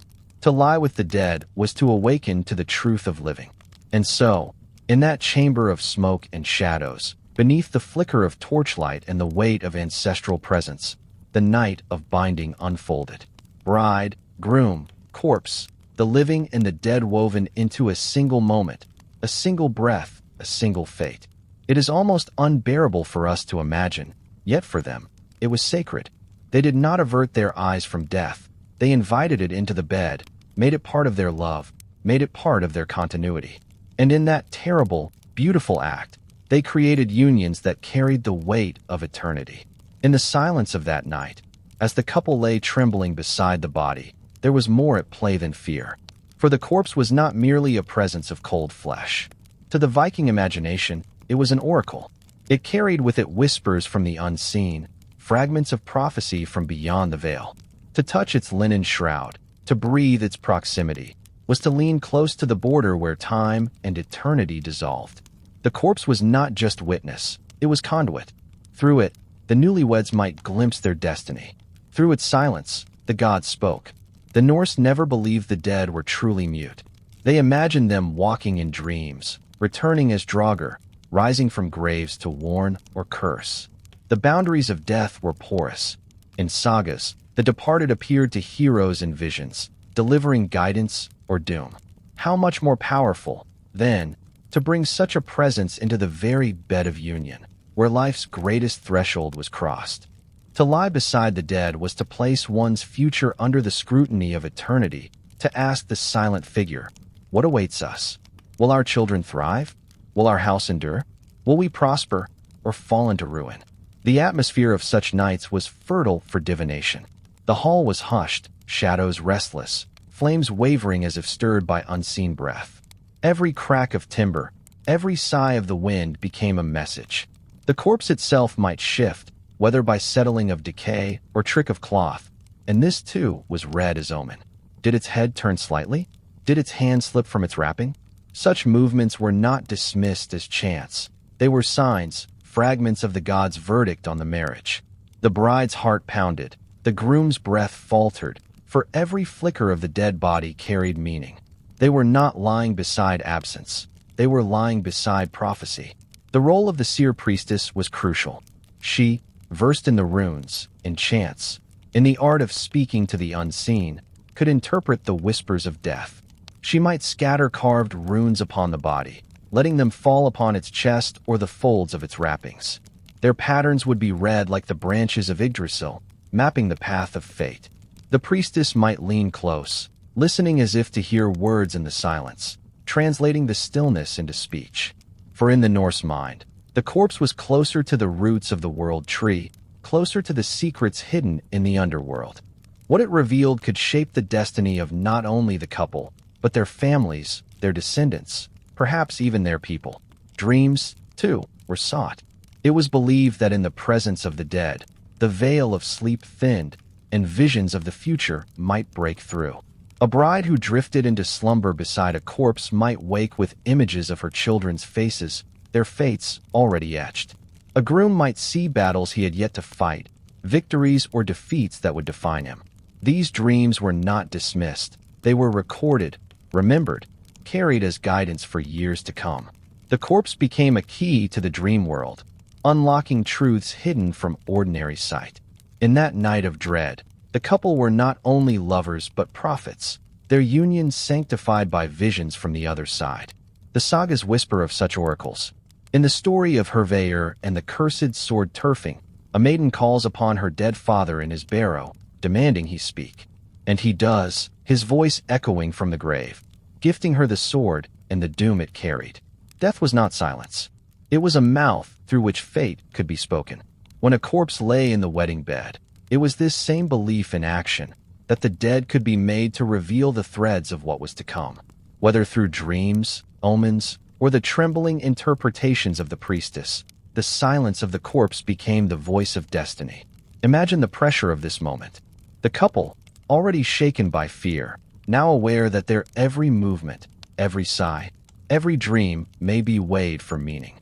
To lie with the dead was to awaken to the truth of living. And so, in that chamber of smoke and shadows, beneath the flicker of torchlight and the weight of ancestral presence, the night of binding unfolded. Bride, groom, corpse, the living and the dead woven into a single moment, a single breath, a single fate. It is almost unbearable for us to imagine, yet for them, it was sacred. They did not avert their eyes from death. They invited it into the bed, made it part of their love, made it part of their continuity. And in that terrible, beautiful act, they created unions that carried the weight of eternity. In the silence of that night, as the couple lay trembling beside the body, there was more at play than fear. For the corpse was not merely a presence of cold flesh. To the Viking imagination, it was an oracle. It carried with it whispers from the unseen, fragments of prophecy from beyond the veil. To touch its linen shroud, to breathe its proximity, was to lean close to the border where time and eternity dissolved. The corpse was not just witness, it was conduit. Through it, the newlyweds might glimpse their destiny. Through its silence, the gods spoke. The Norse never believed the dead were truly mute. They imagined them walking in dreams, returning as Draugr, rising from graves to warn or curse. The boundaries of death were porous. In sagas, the departed appeared to heroes in visions, delivering guidance or doom. How much more powerful, then, to bring such a presence into the very bed of union, where life's greatest threshold was crossed. To lie beside the dead was to place one's future under the scrutiny of eternity, to ask the silent figure, what awaits us? Will our children thrive? Will our house endure? Will we prosper or fall into ruin? The atmosphere of such nights was fertile for divination. The hall was hushed, shadows restless, flames wavering as if stirred by unseen breath. Every crack of timber, every sigh of the wind became a message. The corpse itself might shift, whether by settling of decay or trick of cloth, and this too was read as omen. Did its head turn slightly? Did its hand slip from its wrapping? Such movements were not dismissed as chance. They were signs, fragments of the gods' verdict on the marriage. The bride's heart pounded, the groom's breath faltered, for every flicker of the dead body carried meaning. They were not lying beside absence. They were lying beside prophecy. The role of the seer priestess was crucial. She, versed in the runes, in chants, in the art of speaking to the unseen, could interpret the whispers of death. She might scatter carved runes upon the body, letting them fall upon its chest or the folds of its wrappings. Their patterns would be read like the branches of Yggdrasil, mapping the path of fate. The priestess might lean close, listening as if to hear words in the silence, translating the stillness into speech. For in the Norse mind, the corpse was closer to the roots of the world tree, closer to the secrets hidden in the underworld. What it revealed could shape the destiny of not only the couple, but their families, their descendants, perhaps even their people. Dreams, too, were sought. It was believed that in the presence of the dead, the veil of sleep thinned, and visions of the future might break through. A bride who drifted into slumber beside a corpse might wake with images of her children's faces, their fates already etched. A groom might see battles he had yet to fight, victories or defeats that would define him. These dreams were not dismissed. They were recorded, remembered, carried as guidance for years to come. The corpse became a key to the dream world, unlocking truths hidden from ordinary sight. In that night of dread, the couple were not only lovers but prophets, their union sanctified by visions from the other side. The sagas whisper of such oracles. In the story of Hervaer and the cursed sword Turfing, a maiden calls upon her dead father in his barrow, demanding he speak. And he does, his voice echoing from the grave, gifting her the sword and the doom it carried. Death was not silence. It was a mouth through which fate could be spoken. When a corpse lay in the wedding bed, it was this same belief in action, that the dead could be made to reveal the threads of what was to come. Whether through dreams, omens, or the trembling interpretations of the priestess, the silence of the corpse became the voice of destiny. Imagine the pressure of this moment. The couple, already shaken by fear, now aware that their every movement, every sigh, every dream may be weighed for meaning.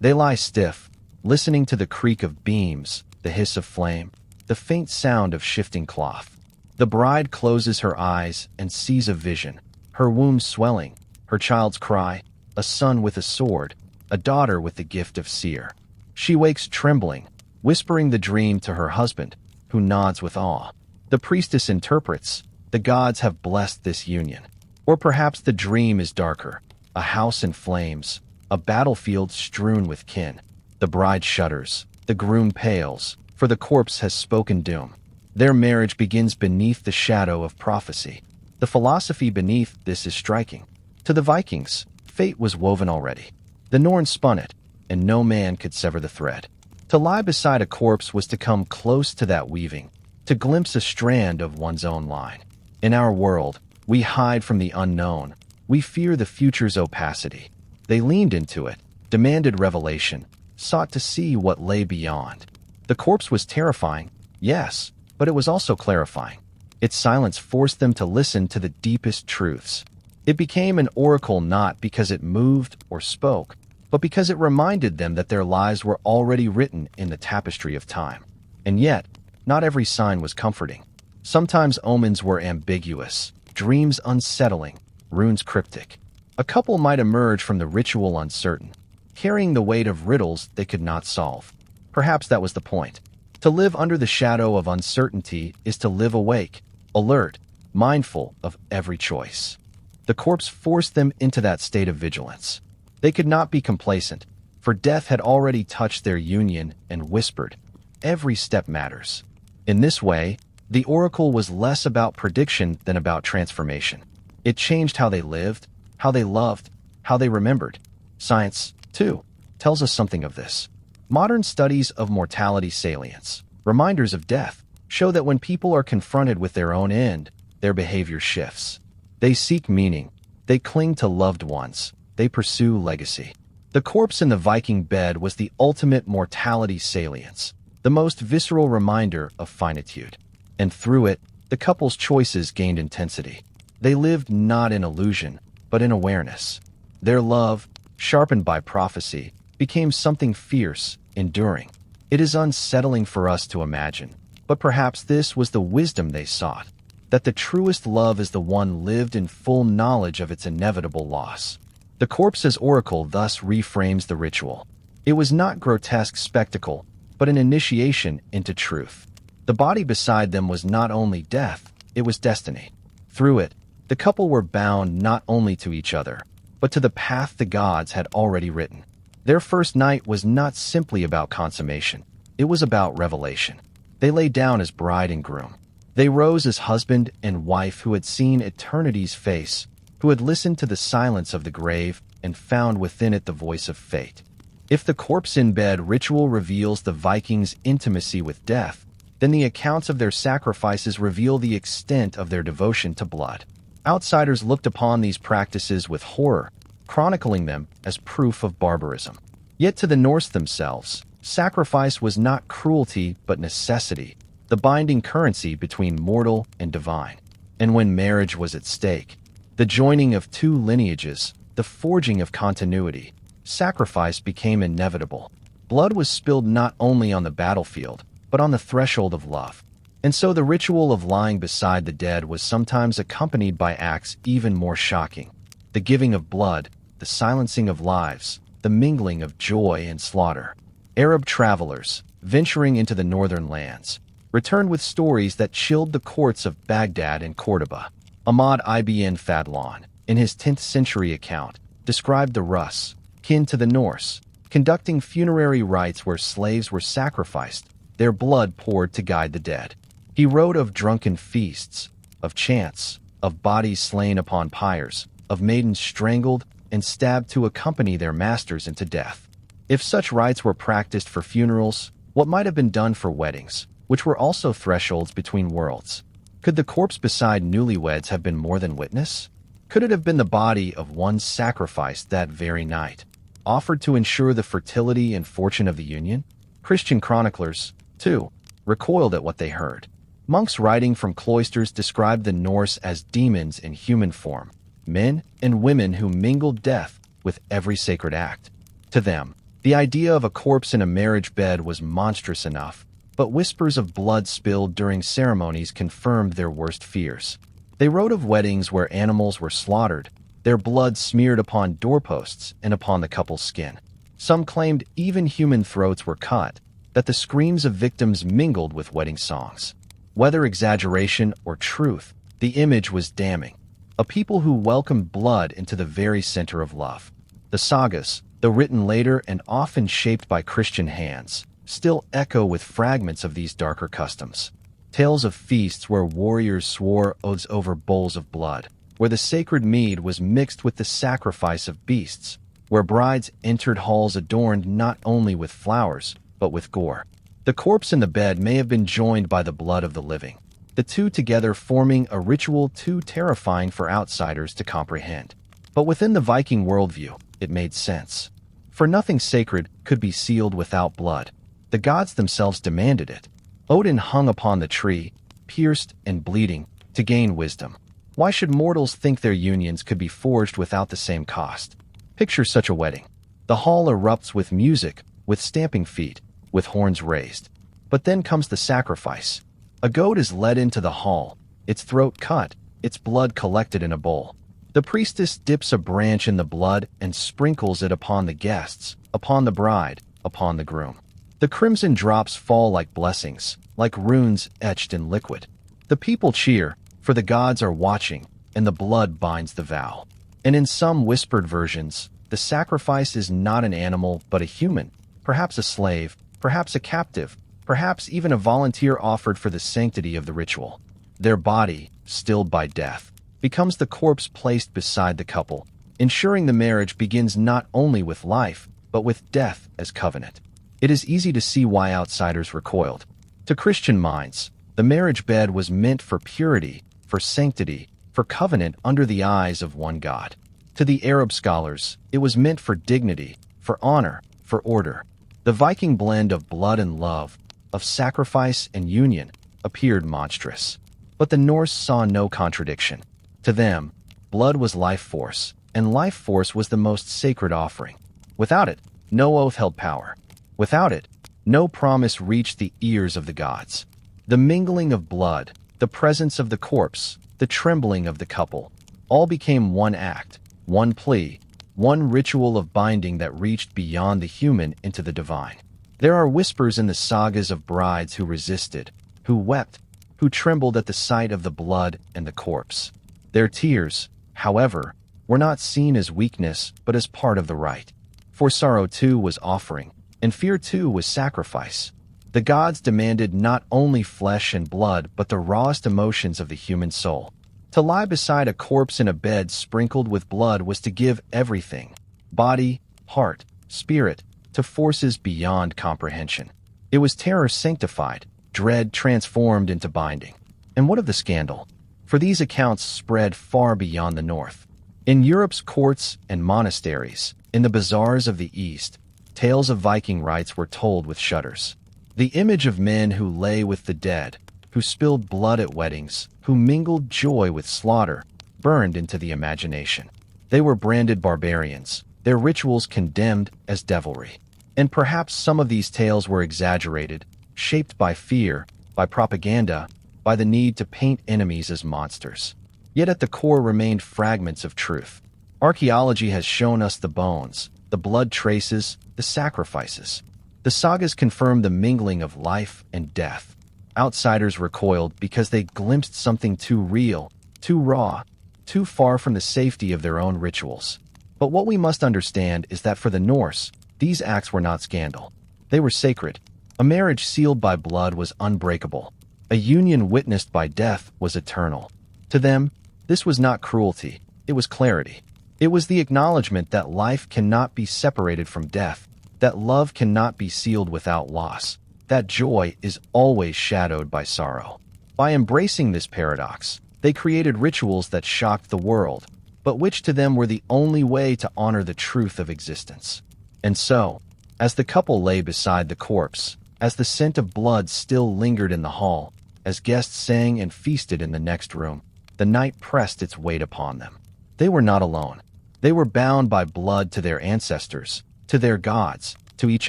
They lie stiff, listening to the creak of beams, the hiss of flame, the faint sound of shifting cloth. The bride closes her eyes and sees a vision, her womb swelling, her child's cry, a son with a sword, a daughter with the gift of seer. She wakes trembling, whispering the dream to her husband, who nods with awe. The priestess interprets, the gods have blessed this union. Or perhaps the dream is darker, a house in flames, a battlefield strewn with kin. The bride shudders, the groom pales, for the corpse has spoken doom. Their marriage begins beneath the shadow of prophecy. The philosophy beneath this is striking. To the Vikings, fate was woven already. The Norns spun it, and no man could sever the thread. To lie beside a corpse was to come close to that weaving, to glimpse a strand of one's own line. In our world, we hide from the unknown. We fear the future's opacity. They leaned into it, demanded revelation, sought to see what lay beyond. The corpse was terrifying, yes, but it was also clarifying. Its silence forced them to listen to the deepest truths. It became an oracle not because it moved or spoke, but because it reminded them that their lives were already written in the tapestry of time. And yet, not every sign was comforting. Sometimes omens were ambiguous, dreams unsettling, runes cryptic. A couple might emerge from the ritual uncertain, carrying the weight of riddles they could not solve. Perhaps that was the point. To live under the shadow of uncertainty is to live awake, alert, mindful of every choice. The corpse forced them into that state of vigilance. They could not be complacent, for death had already touched their union and whispered, "Every step matters." In this way, the oracle was less about prediction than about transformation. It changed how they lived, how they loved, how they remembered. Science, too, tells us something of this. Modern studies of mortality salience, reminders of death, show that when people are confronted with their own end, their behavior shifts. They seek meaning, they cling to loved ones, they pursue legacy. The corpse in the Viking bed was the ultimate mortality salience, the most visceral reminder of finitude. And through it, the couple's choices gained intensity. They lived not in illusion, but in awareness. Their love, sharpened by prophecy, became something fierce, enduring. It is unsettling for us to imagine, but perhaps this was the wisdom they sought, that the truest love is the one lived in full knowledge of its inevitable loss. The corpse's oracle thus reframes the ritual. It was not grotesque spectacle, but an initiation into truth. The body beside them was not only death, it was destiny. Through it, the couple were bound not only to each other, but to the path the gods had already written. Their first night was not simply about consummation, it was about revelation. They lay down as bride and groom. They rose as husband and wife who had seen eternity's face, who had listened to the silence of the grave and found within it the voice of fate. If the corpse in bed ritual reveals the Vikings' intimacy with death, then the accounts of their sacrifices reveal the extent of their devotion to blood. Outsiders looked upon these practices with horror, chronicling them as proof of barbarism. Yet to the Norse themselves, sacrifice was not cruelty but necessity, the binding currency between mortal and divine. And when marriage was at stake, the joining of two lineages, the forging of continuity, sacrifice became inevitable. Blood was spilled not only on the battlefield, but on the threshold of love. And so the ritual of lying beside the dead was sometimes accompanied by acts even more shocking. The giving of blood, the silencing of lives, the mingling of joy and slaughter. Arab travelers, venturing into the northern lands, returned with stories that chilled the courts of Baghdad and Cordoba. Ahmad ibn Fadlan, in his 10th century account, described the Rus, kin to the Norse, conducting funerary rites where slaves were sacrificed, their blood poured to guide the dead. He wrote of drunken feasts, of chants, of bodies slain upon pyres, of maidens strangled and stabbed to accompany their masters into death. If such rites were practiced for funerals, What might have been done for weddings, which were also thresholds between worlds? Could the corpse beside newlyweds have been more than witness? Could it have been the body of one sacrificed that very night, offered to ensure the fertility and fortune of the union? Christian chroniclers, too, recoiled at what they heard. Monks writing from cloisters described the Norse as demons in human form, men and women who mingled death with every sacred act. To them, the idea of a corpse in a marriage bed was monstrous enough, but whispers of blood spilled during ceremonies confirmed their worst fears. They wrote of weddings where animals were slaughtered, their blood smeared upon doorposts and upon the couple's skin. Some claimed even human throats were cut, that the screams of victims mingled with wedding songs. Whether exaggeration or truth, the image was damning. A people who welcomed blood into the very center of love. The sagas, though written later and often shaped by Christian hands, still echo with fragments of these darker customs. Tales of feasts where warriors swore oaths over bowls of blood, where the sacred mead was mixed with the sacrifice of beasts, where brides entered halls adorned not only with flowers, but with gore. The corpse in the bed may have been joined by the blood of the living, the two together forming a ritual too terrifying for outsiders to comprehend. But within the Viking worldview, it made sense. For nothing sacred could be sealed without blood. The gods themselves demanded it. Odin hung upon the tree, pierced and bleeding, to gain wisdom. Why should mortals think their unions could be forged without the same cost? Picture such a wedding. The hall erupts with music, with stamping feet, with horns raised. But then comes the sacrifice. A goat is led into the hall, its throat cut, its blood collected in a bowl. The priestess dips a branch in the blood and sprinkles it upon the guests, upon the bride, upon the groom. The crimson drops fall like blessings, like runes etched in liquid. The people cheer, for the gods are watching, and the blood binds the vow. And in some whispered versions, the sacrifice is not an animal but a human, perhaps a slave, perhaps a captive, perhaps even a volunteer offered for the sanctity of the ritual. Their body, stilled by death, becomes the corpse placed beside the couple, ensuring the marriage begins not only with life, but with death as covenant. It is easy to see why outsiders recoiled. To Christian minds, the marriage bed was meant for purity, for sanctity, for covenant under the eyes of one God. To the Arab scholars, it was meant for dignity, for honor, for order. The Viking blend of blood and love, of sacrifice and union, appeared monstrous. But the Norse saw no contradiction. To them, blood was life force, and life force was the most sacred offering. Without it, no oath held power. Without it, no promise reached the ears of the gods. The mingling of blood, the presence of the corpse, the trembling of the couple, all became one act, one plea, one ritual of binding that reached beyond the human into the divine. There are whispers in the sagas of brides who resisted, who wept, who trembled at the sight of the blood and the corpse. Their tears, however, were not seen as weakness but as part of the rite. For sorrow too was offering, and fear too was sacrifice. The gods demanded not only flesh and blood but the rawest emotions of the human soul. To lie beside a corpse in a bed sprinkled with blood was to give everything, body, heart, spirit, to forces beyond comprehension. It was terror sanctified, dread transformed into binding. And what of the scandal? For these accounts spread far beyond the north. In Europe's courts and monasteries, in the bazaars of the East, tales of Viking rites were told with shudders. The image of men who lay with the dead, who spilled blood at weddings, who mingled joy with slaughter, burned into the imagination. They were branded barbarians, their rituals condemned as devilry. And perhaps some of these tales were exaggerated, shaped by fear, by propaganda, by the need to paint enemies as monsters. Yet at the core remained fragments of truth. Archaeology has shown us the bones, the blood traces, the sacrifices. The sagas confirm the mingling of life and death. Outsiders recoiled because they glimpsed something too real, too raw, too far from the safety of their own rituals. But what we must understand is that for the Norse, these acts were not scandal. They were sacred. A marriage sealed by blood was unbreakable. A union witnessed by death was eternal. To them, this was not cruelty, it was clarity. It was the acknowledgement that life cannot be separated from death, that love cannot be sealed without loss. that joy is always shadowed by sorrow. By embracing this paradox, they created rituals that shocked the world, but which to them were the only way to honor the truth of existence. And so, as the couple lay beside the corpse, as the scent of blood still lingered in the hall, as guests sang and feasted in the next room, the night pressed its weight upon them. They were not alone. They were bound by blood to their ancestors, to their gods, to each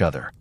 other.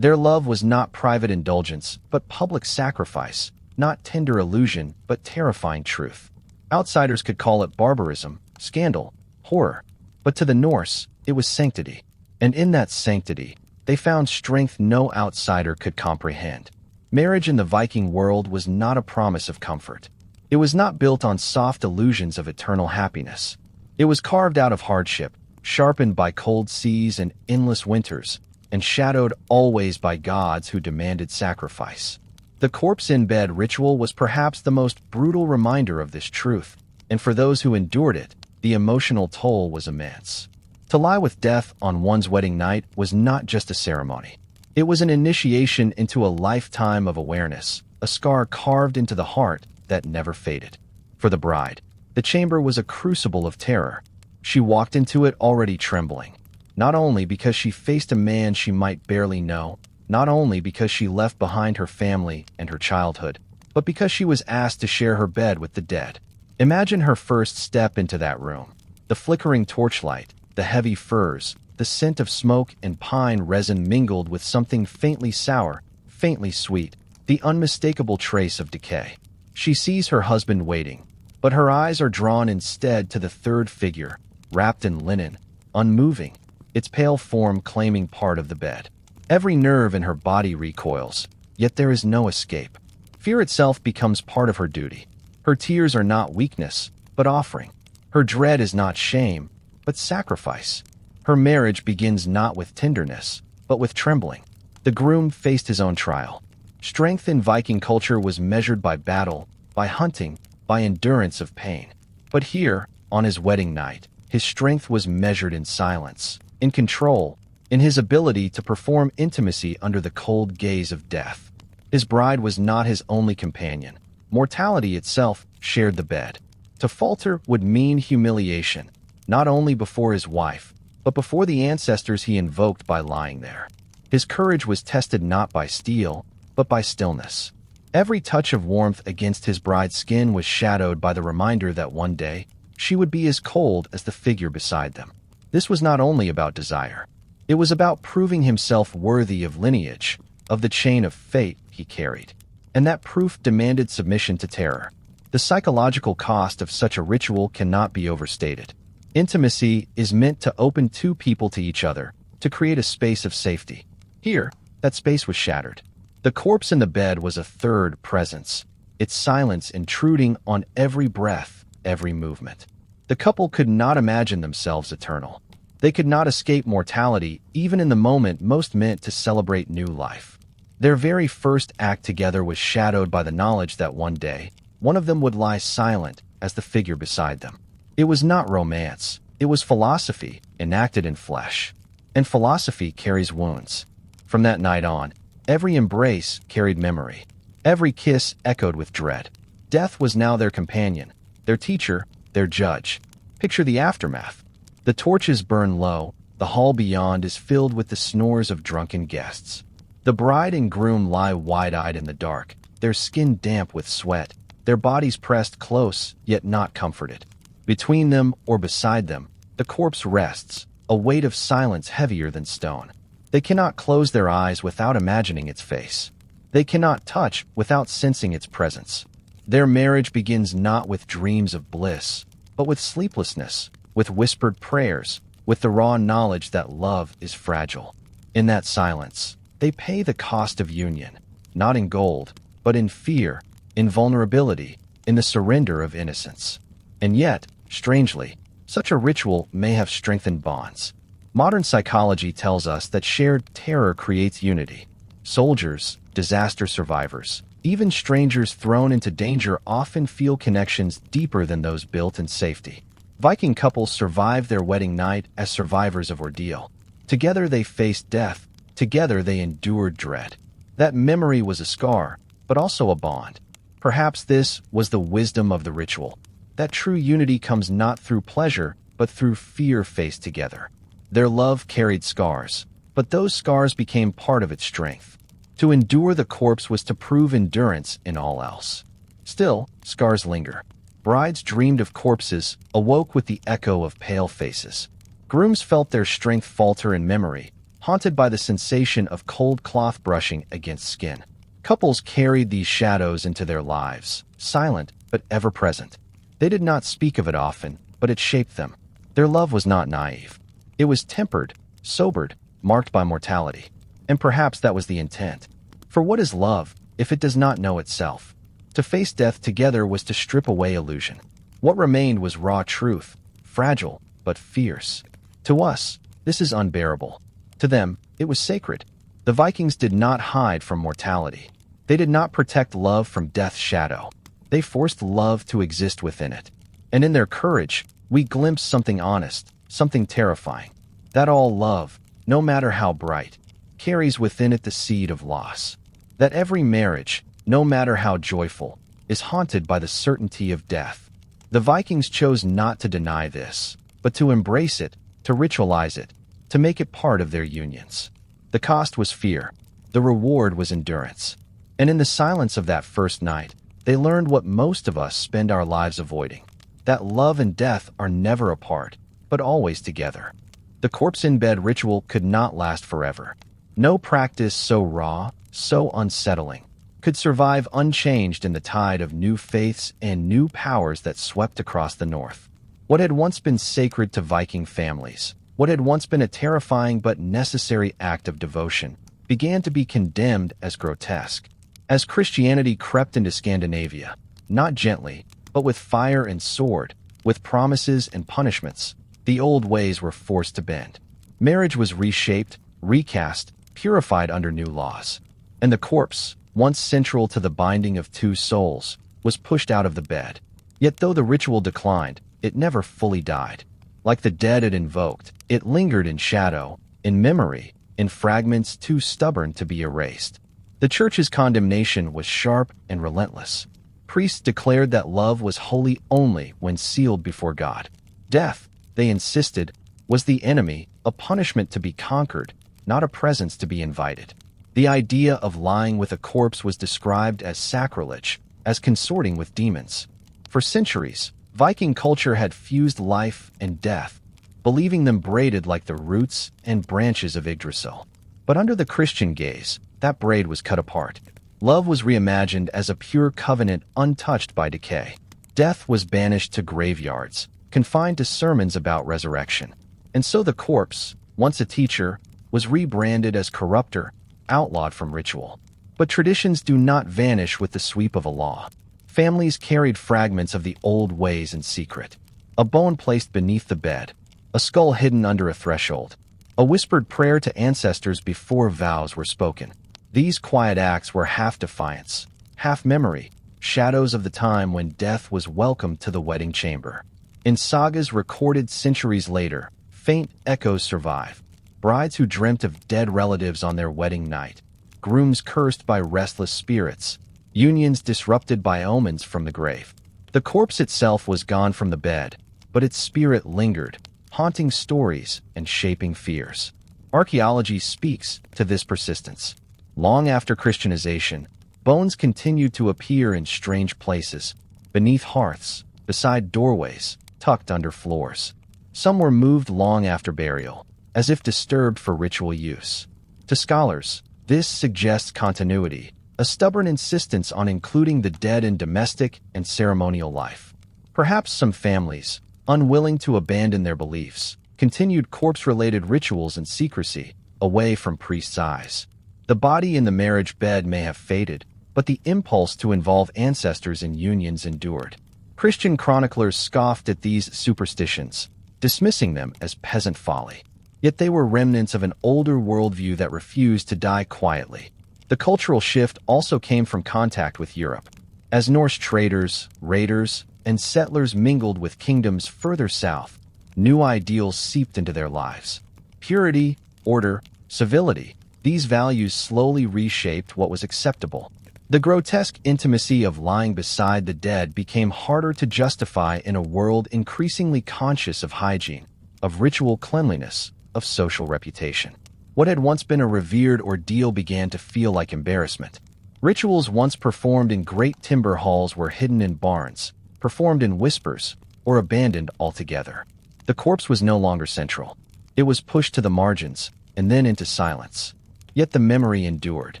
Their love was not private indulgence, but public sacrifice, not tender illusion, but terrifying truth. Outsiders could call it barbarism, scandal, horror, but to the Norse, it was sanctity. And in that sanctity, they found strength no outsider could comprehend. Marriage in the Viking world was not a promise of comfort. It was not built on soft illusions of eternal happiness. It was carved out of hardship, sharpened by cold seas and endless winters, and shadowed always by gods who demanded sacrifice. The corpse-in-bed ritual was perhaps the most brutal reminder of this truth, and for those who endured it, the emotional toll was immense. To lie with death on one's wedding night was not just a ceremony. It was an initiation into a lifetime of awareness, a scar carved into the heart that never faded. For the bride, the chamber was a crucible of terror. She walked into it already trembling, not only because she faced a man she might barely know, not only because she left behind her family and her childhood, but because she was asked to share her bed with the dead. Imagine her first step into that room. The flickering torchlight, the heavy furs, the scent of smoke and pine resin mingled with something faintly sour, faintly sweet, the unmistakable trace of decay. She sees her husband waiting, but her eyes are drawn instead to the third figure, wrapped in linen, unmoving, its pale form claiming part of the bed. Every nerve in her body recoils, yet there is no escape. Fear itself becomes part of her duty. Her tears are not weakness, but offering. Her dread is not shame, but sacrifice. Her marriage begins not with tenderness, but with trembling. The groom faced his own trial. Strength in Viking culture was measured by battle, by hunting, by endurance of pain. But here, on his wedding night, his strength was measured in silence, in control, in his ability to perform intimacy under the cold gaze of death. His bride was not his only companion. Mortality itself shared the bed. To falter would mean humiliation, not only before his wife, but before the ancestors he invoked by lying there. His courage was tested not by steel, but by stillness. Every touch of warmth against his bride's skin was shadowed by the reminder that one day she would be as cold as the figure beside them. This was not only about desire. It was about proving himself worthy of lineage, of the chain of fate he carried. And that proof demanded submission to terror. The psychological cost of such a ritual cannot be overstated. Intimacy is meant to open two people to each other, to create a space of safety. Here, that space was shattered. The corpse in the bed was a third presence, its silence intruding on every breath, every movement. The couple could not imagine themselves eternal. They could not escape mortality even in the moment most meant to celebrate new life. Their very first act together was shadowed by the knowledge that one day, one of them would lie silent as the figure beside them. It was not romance. It was philosophy, enacted in flesh. And philosophy carries wounds. From that night on, every embrace carried memory. Every kiss echoed with dread. Death was now their companion, their teacher, their judge. Picture the aftermath. The torches burn low. The hall beyond is filled with the snores of drunken guests. The bride and groom lie wide-eyed in the dark, their skin damp with sweat, their bodies pressed close, yet not comforted. Between them or beside them, the corpse rests, a weight of silence heavier than stone. They cannot close their eyes without imagining its face. They cannot touch without sensing its presence. Their marriage begins not with dreams of bliss, but with sleeplessness, with whispered prayers, with the raw knowledge that love is fragile. In that silence, they pay the cost of union, not in gold, but in fear, in vulnerability, in the surrender of innocence. And yet, strangely, such a ritual may have strengthened bonds. Modern psychology tells us that shared terror creates unity. Soldiers, disaster survivors, even strangers thrown into danger often feel connections deeper than those built in safety. Viking couples survived their wedding night as survivors of ordeal. Together they faced death. Together they endured dread. That memory was a scar, but also a bond. Perhaps this was the wisdom of the ritual, that true unity comes not through pleasure, but through fear faced together. Their love carried scars, but those scars became part of its strength. To endure the corpse was to prove endurance in all else. Still, scars linger. Brides dreamed of corpses, awoke with the echo of pale faces. Grooms felt their strength falter in memory, haunted by the sensation of cold cloth brushing against skin. Couples carried these shadows into their lives, silent but ever present. They did not speak of it often, but it shaped them. Their love was not naive. It was tempered, sobered, marked by mortality. And perhaps that was the intent. For what is love, if it does not know itself? To face death together was to strip away illusion. What remained was raw truth, fragile but fierce. To us, this is unbearable. To them, it was sacred. The Vikings did not hide from mortality. They did not protect love from death's shadow. They forced love to exist within it. And in their courage, we glimpse something honest, something terrifying. That all love, no matter how bright, carries within it the seed of loss. That every marriage, no matter how joyful, is haunted by the certainty of death. The Vikings chose not to deny this, but to embrace it, to ritualize it, to make it part of their unions. The cost was fear. The reward was endurance. And in the silence of that first night, they learned what most of us spend our lives avoiding. That love and death are never apart, but always together. The corpse-in-bed ritual could not last forever. No practice so raw, so unsettling, could survive unchanged in the tide of new faiths and new powers that swept across the north. What had once been sacred to Viking families, what had once been a terrifying but necessary act of devotion, began to be condemned as grotesque. As Christianity crept into Scandinavia, not gently, but with fire and sword, with promises and punishments, the old ways were forced to bend. Marriage was reshaped, recast, purified under new laws. And the corpse, once central to the binding of two souls, was pushed out of the bed. Yet though the ritual declined, it never fully died. Like the dead it invoked, it lingered in shadow, in memory, in fragments too stubborn to be erased. The Church's condemnation was sharp and relentless. Priests declared that love was holy only when sealed before God. Death, they insisted, was the enemy, a punishment to be conquered, not a presence to be invited. The idea of lying with a corpse was described as sacrilege, as consorting with demons. For centuries, Viking culture had fused life and death, believing them braided like the roots and branches of Yggdrasil. But under the Christian gaze, that braid was cut apart. Love was reimagined as a pure covenant untouched by decay. Death was banished to graveyards, confined to sermons about resurrection. And so the corpse, once a teacher, was rebranded as corrupter, outlawed from ritual. But traditions do not vanish with the sweep of a law. Families carried fragments of the old ways in secret. A bone placed beneath the bed, a skull hidden under a threshold, a whispered prayer to ancestors before vows were spoken. These quiet acts were half defiance, half memory, shadows of the time when death was welcomed to the wedding chamber. In sagas recorded centuries later, faint echoes survive. Brides who dreamt of dead relatives on their wedding night, grooms cursed by restless spirits, unions disrupted by omens from the grave. The corpse itself was gone from the bed, but its spirit lingered, haunting stories and shaping fears. Archaeology speaks to this persistence. Long after Christianization, bones continued to appear in strange places, beneath hearths, beside doorways, tucked under floors. Some were moved long after burial, as if disturbed for ritual use. To scholars, this suggests continuity, a stubborn insistence on including the dead in domestic and ceremonial life. Perhaps some families, unwilling to abandon their beliefs, continued corpse-related rituals in secrecy, away from priests' eyes. The body in the marriage bed may have faded, but the impulse to involve ancestors in unions endured. Christian chroniclers scoffed at these superstitions, dismissing them as peasant folly. Yet they were remnants of an older worldview that refused to die quietly. The cultural shift also came from contact with Europe. As Norse traders, raiders, and settlers mingled with kingdoms further south, new ideals seeped into their lives. Purity, order, civility, These values slowly reshaped what was acceptable. The grotesque intimacy of lying beside the dead became harder to justify in a world increasingly conscious of hygiene, of ritual cleanliness, of social reputation. What had once been a revered ordeal began to feel like embarrassment. Rituals once performed in great timber halls were hidden in barns, performed in whispers, or abandoned altogether. The corpse was no longer central. It was pushed to the margins, and then into silence. Yet the memory endured.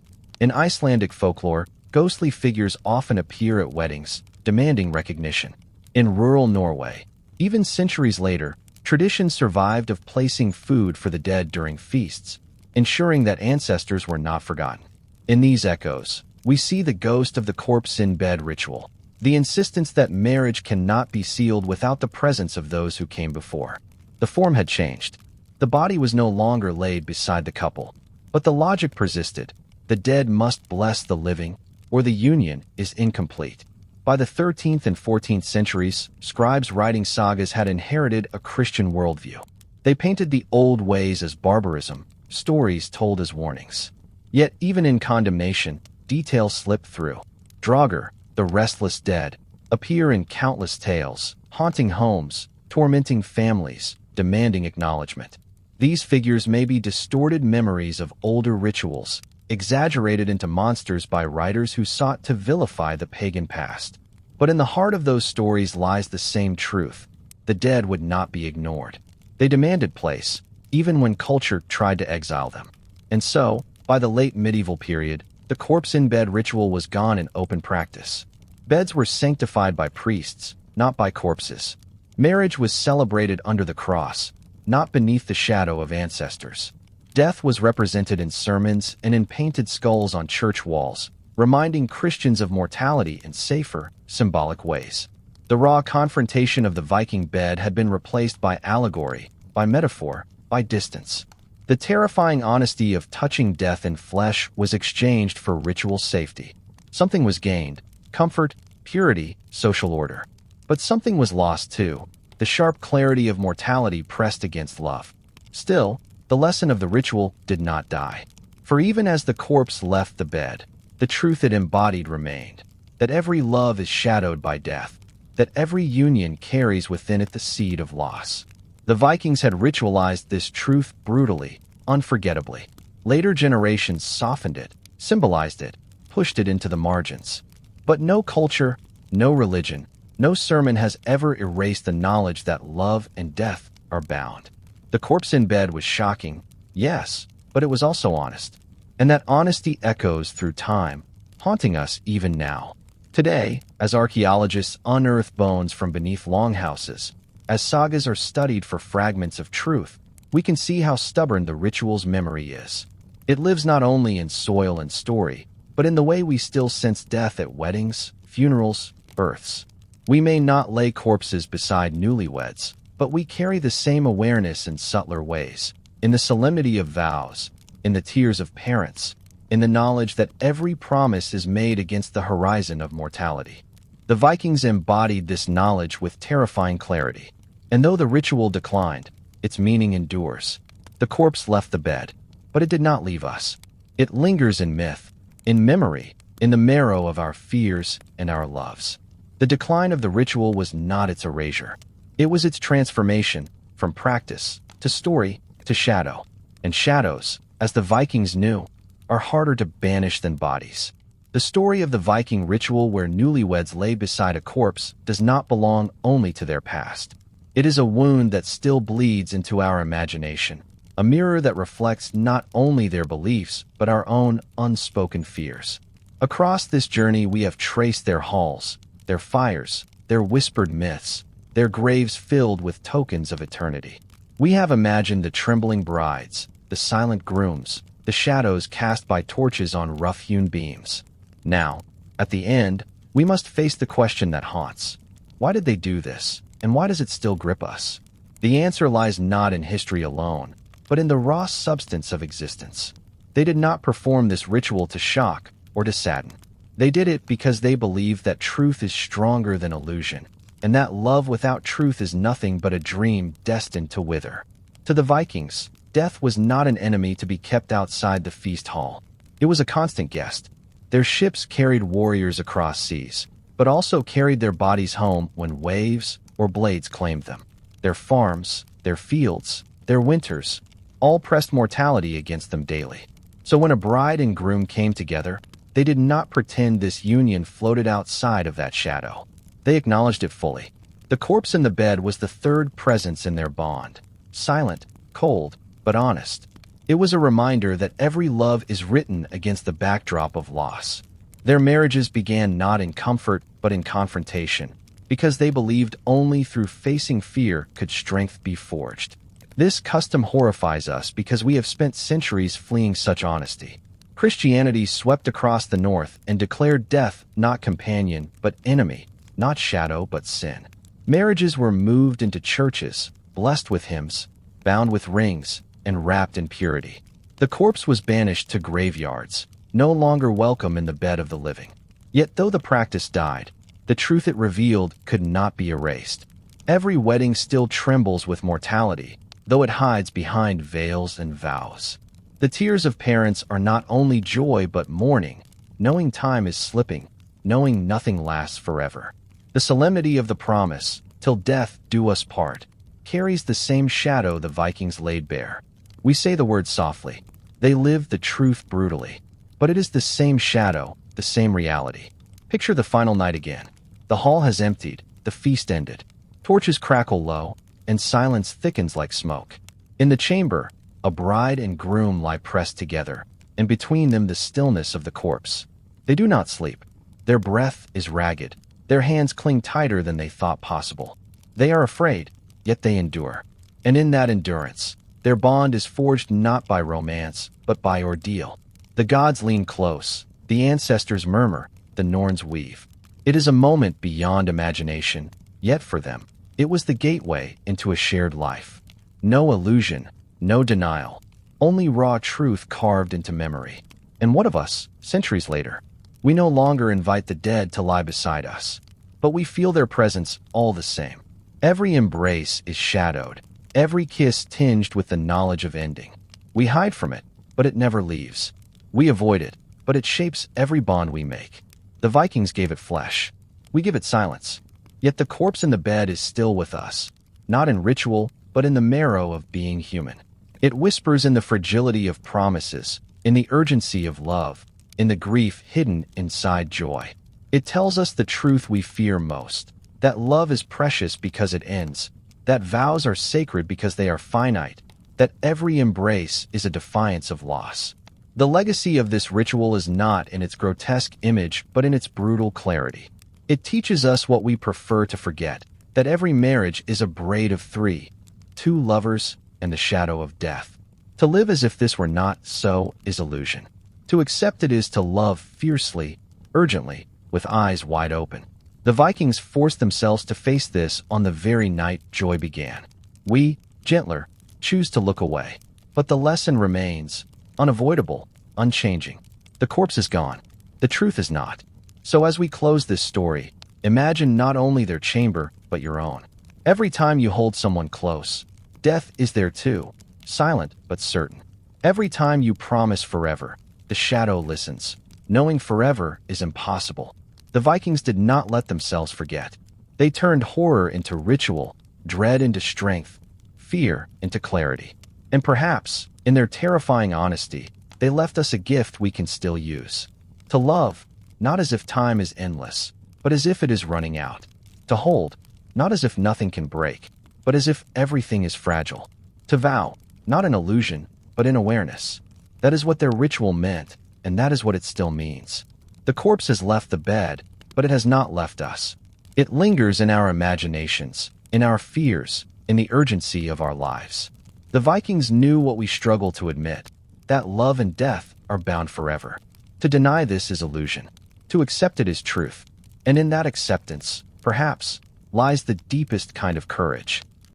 In Icelandic folklore, ghostly figures often appear at weddings, demanding recognition. In rural Norway, even centuries later, tradition survived of placing food for the dead during feasts, ensuring that ancestors were not forgotten. In these echoes, we see the ghost of the corpse in bed ritual, the insistence that marriage cannot be sealed without the presence of those who came before. The form had changed. The body was no longer laid beside the couple, but the logic persisted. The dead must bless the living, or the union is incomplete. By the 13th and 14th centuries, scribes writing sagas had inherited a Christian worldview. They painted the old ways as barbarism, stories told as warnings. Yet even in condemnation, details slip through. Draugr, the restless dead, appear in countless tales, haunting homes, tormenting families, demanding acknowledgement. These figures may be distorted memories of older rituals, exaggerated into monsters by writers who sought to vilify the pagan past. But in the heart of those stories lies the same truth. The dead would not be ignored. They demanded place, even when culture tried to exile them. And so, by the late medieval period, the corpse in bed ritual was gone in open practice. Beds were sanctified by priests, not by corpses. Marriage was celebrated under the cross, not beneath the shadow of ancestors. Death was represented in sermons and in painted skulls on church walls, reminding Christians of mortality in safer, symbolic ways. The raw confrontation of the Viking bed had been replaced by allegory, by metaphor, by distance. The terrifying honesty of touching death in flesh was exchanged for ritual safety. Something was gained: comfort, purity, social order. But something was lost too: the sharp clarity of mortality pressed against love. Still, the lesson of the ritual did not die. For even as the corpse left the bed, the truth it embodied remained: that every love is shadowed by death, that every union carries within it the seed of loss. The Vikings had ritualized this truth brutally, unforgettably. Later generations softened it, symbolized it, pushed it into the margins. But no culture, no religion, no sermon has ever erased the knowledge that love and death are bound. The corpse in bed was shocking, yes, but it was also honest. And that honesty echoes through time, haunting us even now. Today, as archaeologists unearth bones from beneath longhouses, as sagas are studied for fragments of truth, we can see how stubborn the ritual's memory is. It lives not only in soil and story, but in the way we still sense death at weddings, funerals, births. We may not lay corpses beside newlyweds, but we carry the same awareness in subtler ways, in the solemnity of vows, in the tears of parents, in the knowledge that every promise is made against the horizon of mortality. The Vikings embodied this knowledge with terrifying clarity. And though the ritual declined, its meaning endures. The corpse left the bed, but it did not leave us. It lingers in myth, in memory, in the marrow of our fears and our loves. The decline of the ritual was not its erasure. It was its transformation, from practice to story to shadow. And shadows, as the Vikings knew, are harder to banish than bodies. The story of the Viking ritual where newlyweds lay beside a corpse does not belong only to their past. It is a wound that still bleeds into our imagination, a mirror that reflects not only their beliefs, but our own unspoken fears. Across this journey we have traced their halls, their fires, their whispered myths, their graves filled with tokens of eternity. We have imagined the trembling brides, the silent grooms, the shadows cast by torches on rough-hewn beams. Now, at the end, we must face the question that haunts. Why did they do this? And why does it still grip us? The answer lies not in history alone, but in the raw substance of existence. They did not perform this ritual to shock or to sadden. They did it because they believed that truth is stronger than illusion, and that love without truth is nothing but a dream destined to wither. To the Vikings, Death was not an enemy to be kept outside the feast hall. It was a constant guest. Their ships carried warriors across seas, but also carried their bodies home when waves or blades claimed them. Their farms, their fields, their winters, all pressed mortality against them daily. So when a bride and groom came together, they did not pretend this union floated outside of that shadow. They acknowledged it fully. The corpse in the bed was the third presence in their bond. Silent, cold, but honest. It was a reminder that every love is written against the backdrop of loss. Their marriages began not in comfort, but in confrontation, because they believed only through facing fear could strength be forged. This custom horrifies us because we have spent centuries fleeing such honesty. Christianity swept across the north and declared death not companion, but enemy, not shadow, but sin. Marriages were moved into churches, blessed with hymns, bound with rings, and wrapped in purity. The corpse was banished to graveyards, no longer welcome in the bed of the living. Yet though the practice died, the truth it revealed could not be erased. Every wedding still trembles with mortality, though it hides behind veils and vows. The tears of parents are not only joy but mourning, knowing time is slipping, knowing nothing lasts forever. The solemnity of the promise, till death do us part, carries the same shadow the Vikings laid bare. We say the word softly. They lived the truth brutally. But it is the same shadow, the same reality. Picture the final night again. The hall has emptied, the feast ended. Torches crackle low, and silence thickens like smoke. In the chamber, a bride and groom lie pressed together, and between them the stillness of the corpse. They do not sleep. Their breath is ragged. Their hands cling tighter than they thought possible. They are afraid, yet they endure. And in that endurance, their bond is forged not by romance, but by ordeal. The gods lean close, the ancestors murmur, the Norns weave. It is a moment beyond imagination, yet for them, it was the gateway into a shared life. No illusion, no denial, only raw truth carved into memory. And what of us, centuries later? We no longer invite the dead to lie beside us, but we feel their presence all the same. Every embrace is shadowed, every kiss tinged with the knowledge of ending. We hide from it, but it never leaves. We avoid it, but it shapes every bond we make. The Vikings gave it flesh. We give it silence. Yet the corpse in the bed is still with us, not in ritual, but in the marrow of being human. It whispers in the fragility of promises, in the urgency of love, in the grief hidden inside joy. It tells us the truth we fear most, that love is precious because it ends, that vows are sacred because they are finite, that every embrace is a defiance of loss. The legacy of this ritual is not in its grotesque image, but in its brutal clarity. It teaches us what we prefer to forget, that every marriage is a braid of three, two lovers and the shadow of death. To live as if this were not so is illusion. To accept it is to love fiercely, urgently, with eyes wide open. The Vikings forced themselves to face this on the very night joy began. We, gentler, choose to look away. But the lesson remains, unavoidable, unchanging. The corpse is gone. The truth is not. So as we close this story, imagine not only their chamber, but your own. Every time you hold someone close, death is there too, silent but certain. Every time you promise forever, the shadow listens, knowing forever is impossible. The Vikings did not let themselves forget. They turned horror into ritual, dread into strength, fear into clarity. And perhaps, in their terrifying honesty, they left us a gift we can still use. To love, not as if time is endless, but as if it is running out. To hold, not as if nothing can break, but as if everything is fragile. To vow, not in illusion, but in awareness. That is what their ritual meant, and that is what it still means. The corpse has left the bed, but it has not left us. It lingers in our imaginations, in our fears, in the urgency of our lives. The Vikings knew what we struggle to admit, that love and death are bound forever. To deny this is illusion. To accept it is truth. And in that acceptance, perhaps, lies the deepest kind of courage.